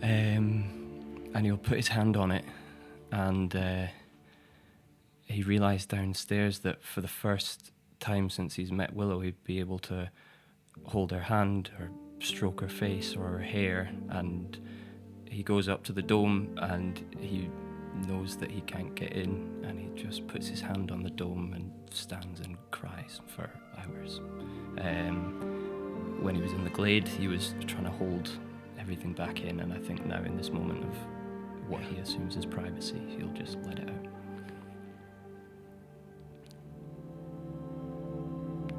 And he'll put his hand on it, and he realised downstairs that for the first time since he's met Willow, he'd be able to hold her hand or stroke her face or her hair, and he goes up to the dome and he knows that he can't get in, and he just puts his hand on the dome and stands and cries for hours. When he was in the glade, he was trying to hold everything back in, and I think now in this moment of what he assumes is privacy, he'll just let it out.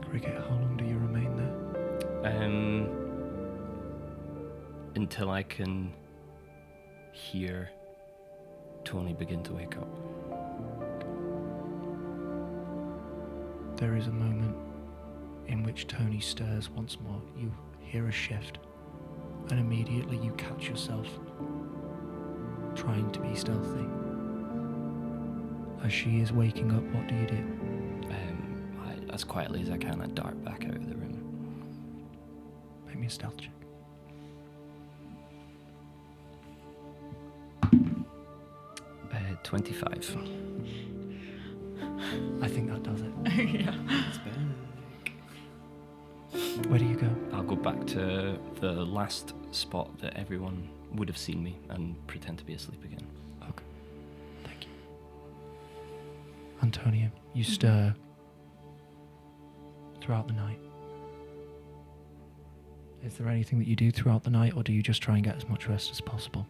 Cricket, how long do you remain there? Until I can hear Tony begin to wake up. There is a moment in which Tony stirs once more. You hear a shift, and immediately you catch yourself trying to be stealthy. As she is waking up, what do you do? As quietly as I can, I dart back out of the room. Make me a stealth check. 25. I think that does it. Yeah. Where do you go? I'll go back to the last spot that everyone would have seen me and pretend to be asleep again. Okay. Thank you. Antonia, you stir throughout the night. Is there anything that you do throughout the night, or do you just try and get as much rest as possible?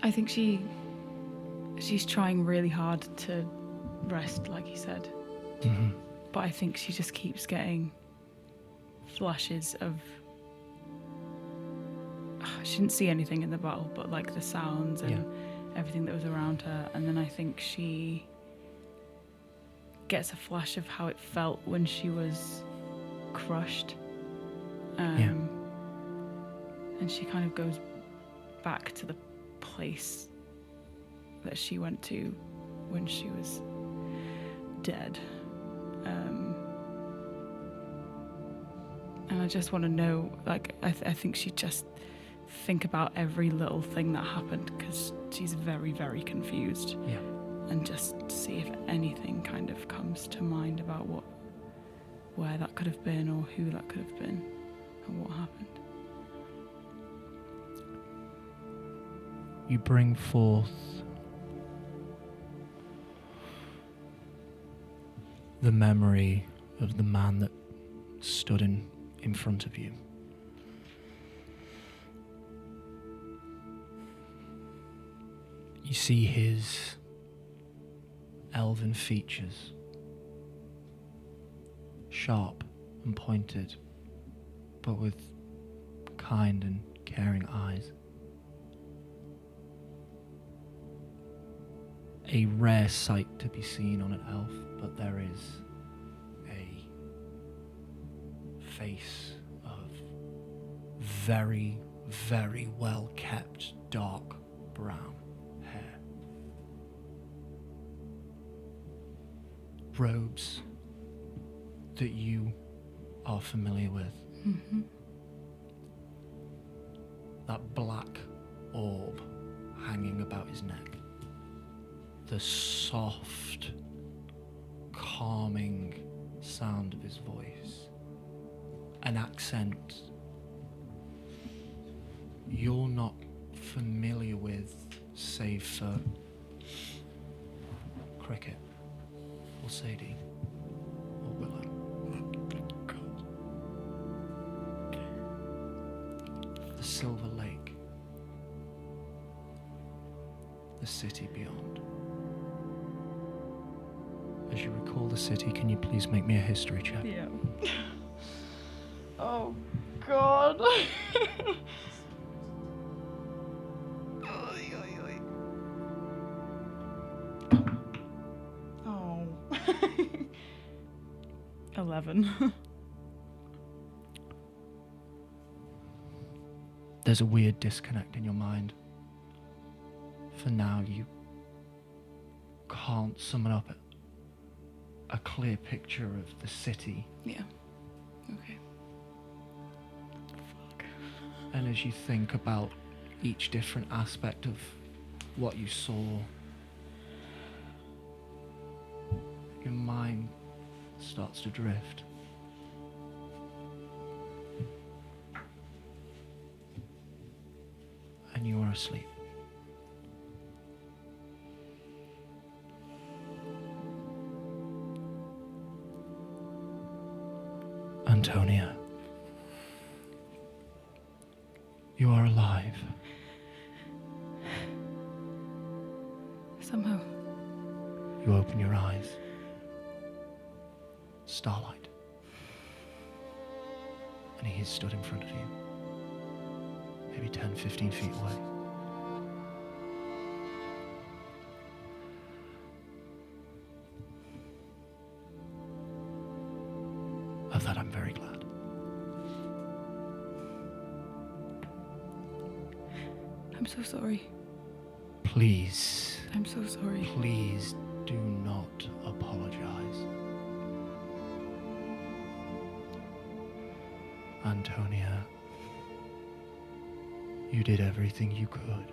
I think she's trying really hard to rest, like you said. Mm-hmm. But I think she just keeps getting flashes of... She didn't see anything in the battle, but like the sounds and everything that was around her. And then I think she gets a flash of how it felt when she was crushed. And she kind of goes back to the place that she went to when she was dead. And I just want to know, like, I think she just think about every little thing that happened, because she's very, very confused. Yeah. And just see if anything kind of comes to mind about where that could have been, or who that could have been, and what happened. You bring forth the memory of the man that stood in front of you. You see his elven features, sharp and pointed, but with kind and caring eyes. A rare sight to be seen on an elf, but there is a face of very, very well kept dark brown hair. Robes that you are familiar with. Mm-hmm. That black orb hanging about his neck. The soft, calming sound of his voice. An accent you're not familiar with, save for Cricket, or Sadie, or Willow. The Silver Lake. The city beyond. As you recall the city, can you please make me a history check? Yeah. Oh, God. Oy, oy, oy. Oh. 11. There's a weird disconnect in your mind. For now, you can't summon up a clear picture of the city. Yeah. Okay. Fuck. And as you think about each different aspect of what you saw, your mind starts to drift. And you are asleep. Antonia, you are alive. Somehow. You open your eyes. Starlight. And he is stood in front of you. Maybe 10, 15 feet away. Of that, I'm very glad. I'm so sorry. Please, I'm so sorry. please do not apologize. Antonia, you did everything you could.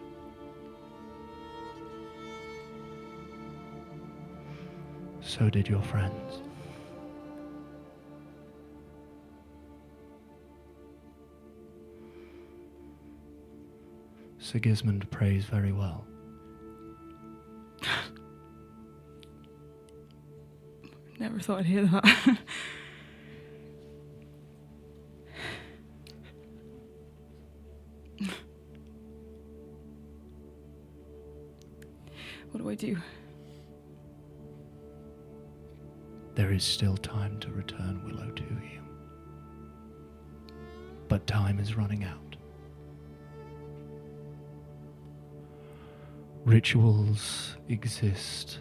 So did your friends. Sigismund prays very well. Never thought I'd hear that. What do I do? There is still time to return Willow to you. But time is running out. Rituals exist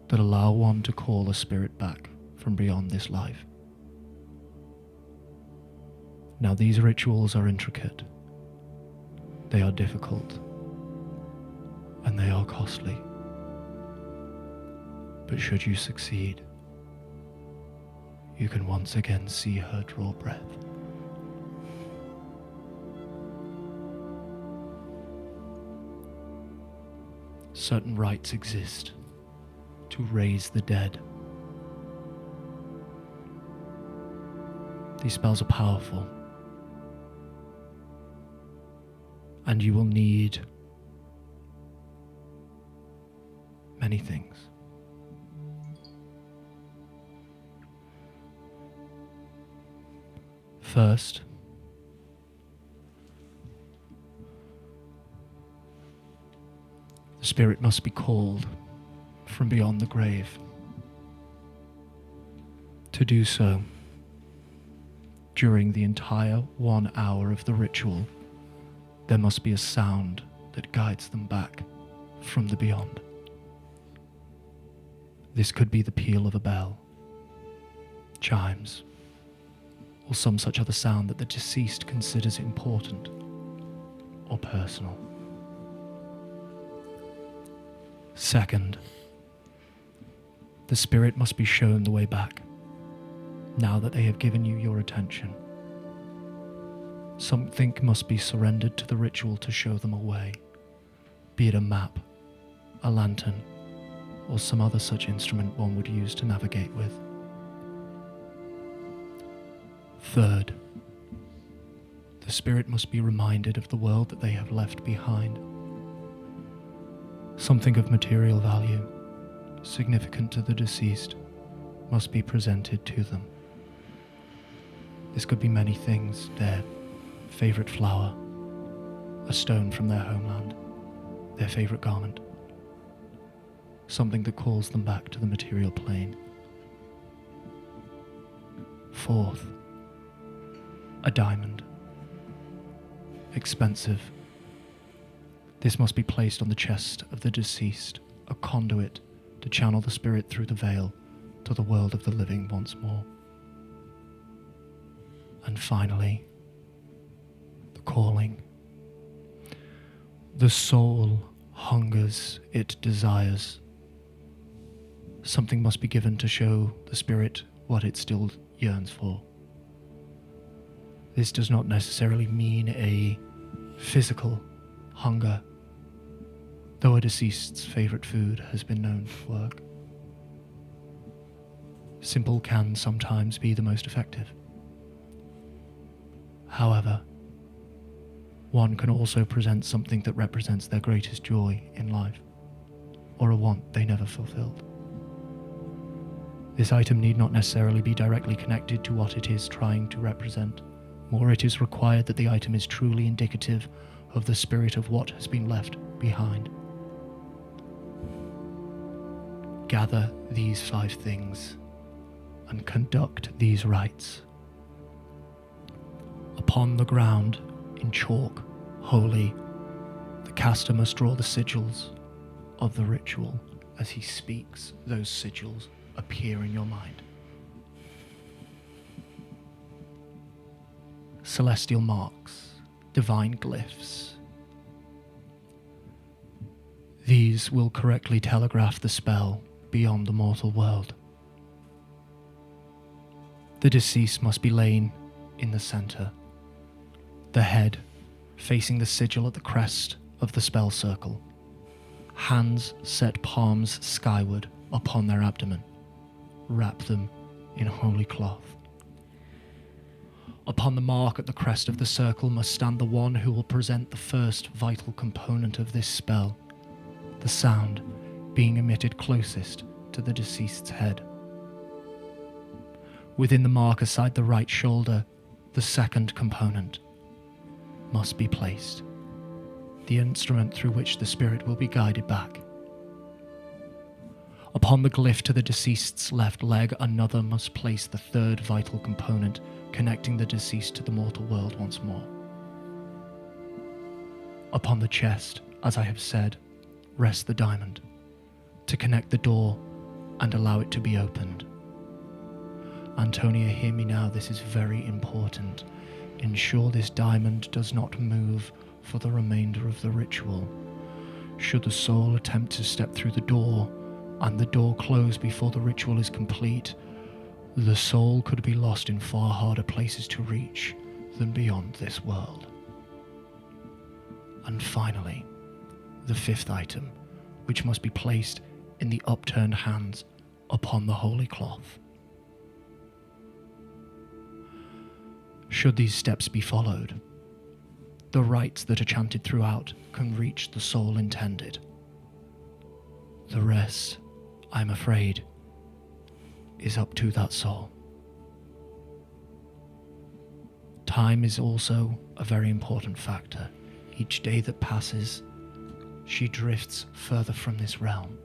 that allow one to call a spirit back from beyond this life. Now, these rituals are intricate, they are difficult, and they are costly. But should you succeed, you can once again see her draw breath. Certain rites exist to raise the dead. These spells are powerful, and you will need many things. First, the spirit must be called from beyond the grave. To do so, during the entire 1 hour of the ritual, there must be a sound that guides them back from the beyond. This could be the peal of a bell, chimes, or some such other sound that the deceased considers important or personal. Second, the spirit must be shown the way back, now that they have given you your attention. Something must be surrendered to the ritual to show them a way, be it a map, a lantern, or some other such instrument one would use to navigate with. Third, the spirit must be reminded of the world that they have left behind. Something of material value, significant to the deceased, must be presented to them. This could be many things: their favorite flower, a stone from their homeland, their favorite garment. something that calls them back to the material plane. Fourth, a diamond. Expensive. This must be placed on the chest of the deceased, a conduit to channel the spirit through the veil to the world of the living once more. And finally, the calling. The soul hungers, it desires. Something must be given to show the spirit what it still yearns for. This does not necessarily mean a physical hunger, though a deceased's favorite food has been known to work. Simple can sometimes be the most effective. However, one can also present something that represents their greatest joy in life, or a want they never fulfilled. This item need not necessarily be directly connected to what it is trying to represent, more it is required that the item is truly indicative of the spirit of what has been left behind. Gather these 5 things and conduct these rites. Upon the ground, in chalk, holy, the caster must draw the sigils of the ritual. As he speaks, those sigils appear in your mind. Celestial marks, divine glyphs. These will correctly telegraph the spell beyond the mortal world. The deceased must be lain in the center, the head facing the sigil at the crest of the spell circle, hands set palms skyward upon their abdomen. Wrap them in holy cloth. Upon the mark at the crest of the circle must stand the one who will present the first vital component of this spell, the sound being emitted closest to the deceased's head. Within the mark aside the right shoulder, the second component must be placed, the instrument through which the spirit will be guided back. Upon the glyph to the deceased's left leg, another must place the third vital component, connecting the deceased to the mortal world once more. Upon the chest, as I have said, rests the diamond, to connect the door and allow it to be opened. Antonia, hear me now, this is very important. Ensure this diamond does not move for the remainder of the ritual. Should the soul attempt to step through the door, and the door close before the ritual is complete, the soul could be lost in far harder places to reach than beyond this world. And finally, the 5th item, which must be placed in the upturned hands upon the holy cloth. Should these steps be followed, the rites that are chanted throughout can reach the soul intended. The rest, I'm afraid, is up to that soul. Time is also a very important factor. Each day that passes, she drifts further from this realm.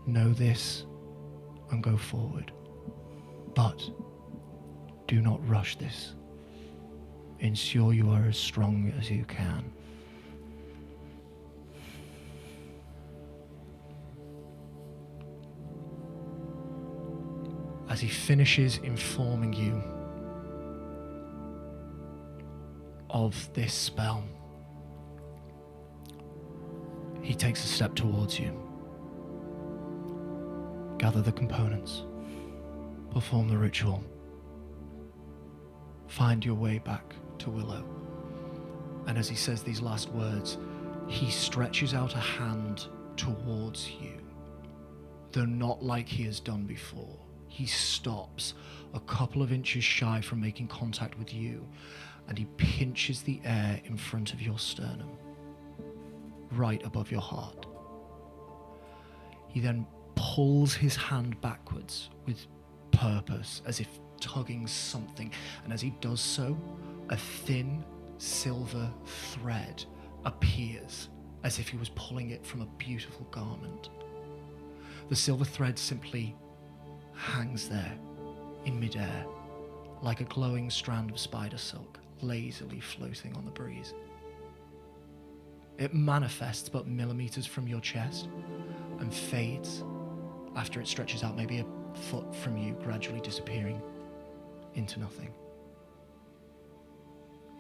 Know this and go forward. But do not rush this. Ensure you are as strong as you can. As he finishes informing you of this spell, he takes a step towards you. Gather the components. Perform the ritual. Find your way back to Willow. And as he says these last words, he stretches out a hand towards you, though not like he has done before. He stops a couple of inches shy from making contact with you, and he pinches the air in front of your sternum, right above your heart. He then pulls his hand backwards with purpose, as if tugging something, and as he does so, a thin silver thread appears as if he was pulling it from a beautiful garment. The silver thread simply hangs there in midair, like a glowing strand of spider silk, lazily floating on the breeze. It manifests but millimeters from your chest and fades after it stretches out maybe a foot from you, gradually disappearing into nothing.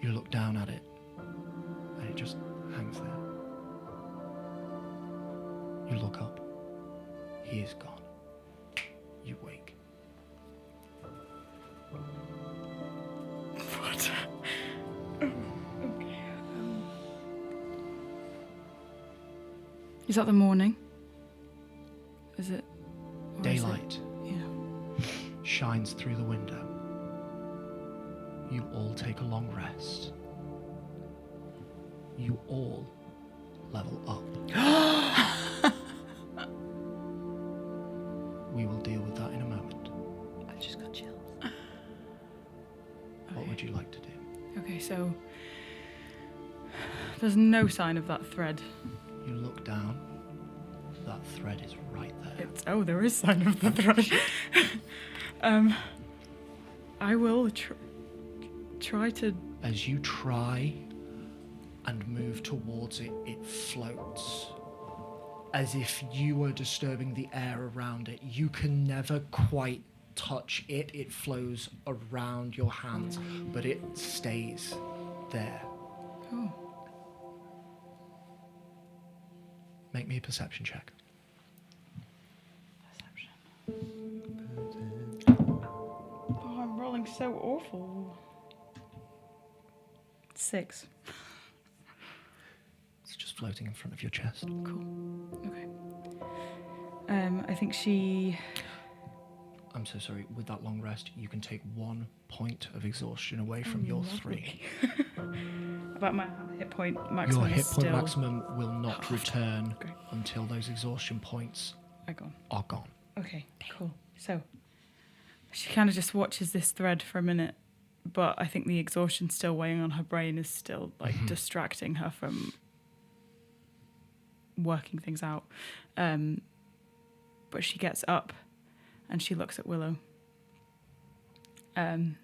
You look down at it, and it just hangs there. You look up. He is gone. You wake. What? Okay. Is that the morning? Is it? Or is it- Daylight Yeah. shines through the window. You all take a long rest. You all level up. We will deal with that in a moment. I just got chills. What would you like to do? Okay, so there's no sign of that thread. You look down. That thread is right there. There is sign of the thread. I will try to. As you try and move towards it, it floats. As if you were disturbing the air around it. You can never quite touch it. It flows around your hands, but it stays there. Oh. Make me a perception check. Oh, I'm rolling so awful. 6. It's just floating in front of your chest. Cool. Okay. I think she. I'm so sorry. With that long rest, you can take 1 point of exhaustion away from your 3. About my hit point maximum. Your hit is point still maximum will not return Great. until those exhaustion points are gone. are gone. Okay, cool. So she kind of just watches this thread for a minute, but I think the exhaustion still weighing on her brain is still like distracting her from working things out. But she gets up and she looks at Willow. And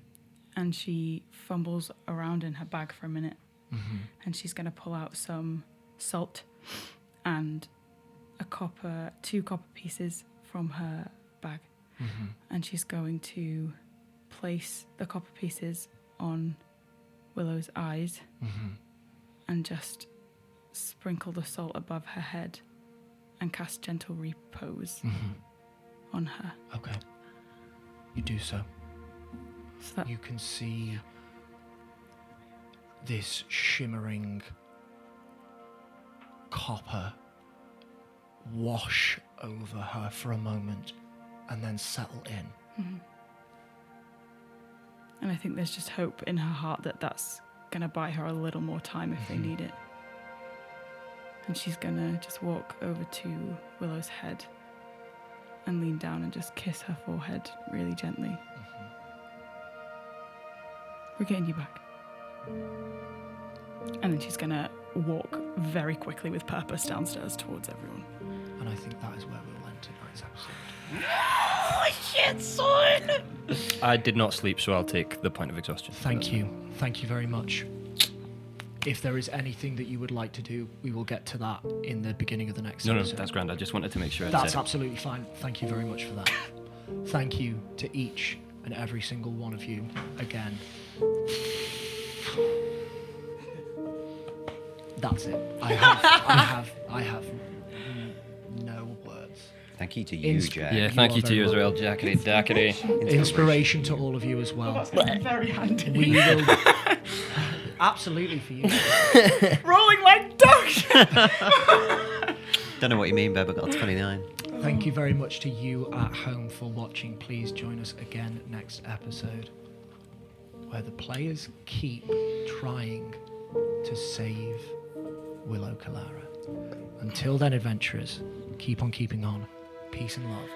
she fumbles around in her bag for a minute. And she's going to pull out some salt and 2 copper pieces from her bag. And she's going to place the copper pieces on Willow's eyes and just sprinkle the salt above her head and cast gentle repose on her. Okay. You do so. So that, You can see this shimmering copper wash over her for a moment and then settle in. and I think there's just hope in her heart that that's going to buy her a little more time if they need it. And she's going to just walk over to Willow's head and lean down and just kiss her forehead really gently. We're getting you back. And then she's going to walk very quickly with purpose downstairs towards everyone. And I think that is where we'll end tonight's episode. I did not sleep, so I'll take the point of exhaustion. Thank you. Thank you very much. If there is anything that you would like to do, we will get to that in the beginning of the next No, episode. that's grand. I just wanted to make sure. That's absolutely fine. Thank you very much for that. Thank you to each and every single one of you again. That's it. I have no words. Thank you to you, Inst- Jack. Yeah, You thank are you to very you as well, Jackety Dackety. Inspiration to all of you as well. Very handy. We will absolutely for you. Rolling like dog. Don't know what you mean, babe. I got a 29. Thank you very much to you at home for watching. Please join us again next episode, where the players keep trying to save Willow Kalara. Until then, adventurers, keep on keeping on. Peace and love.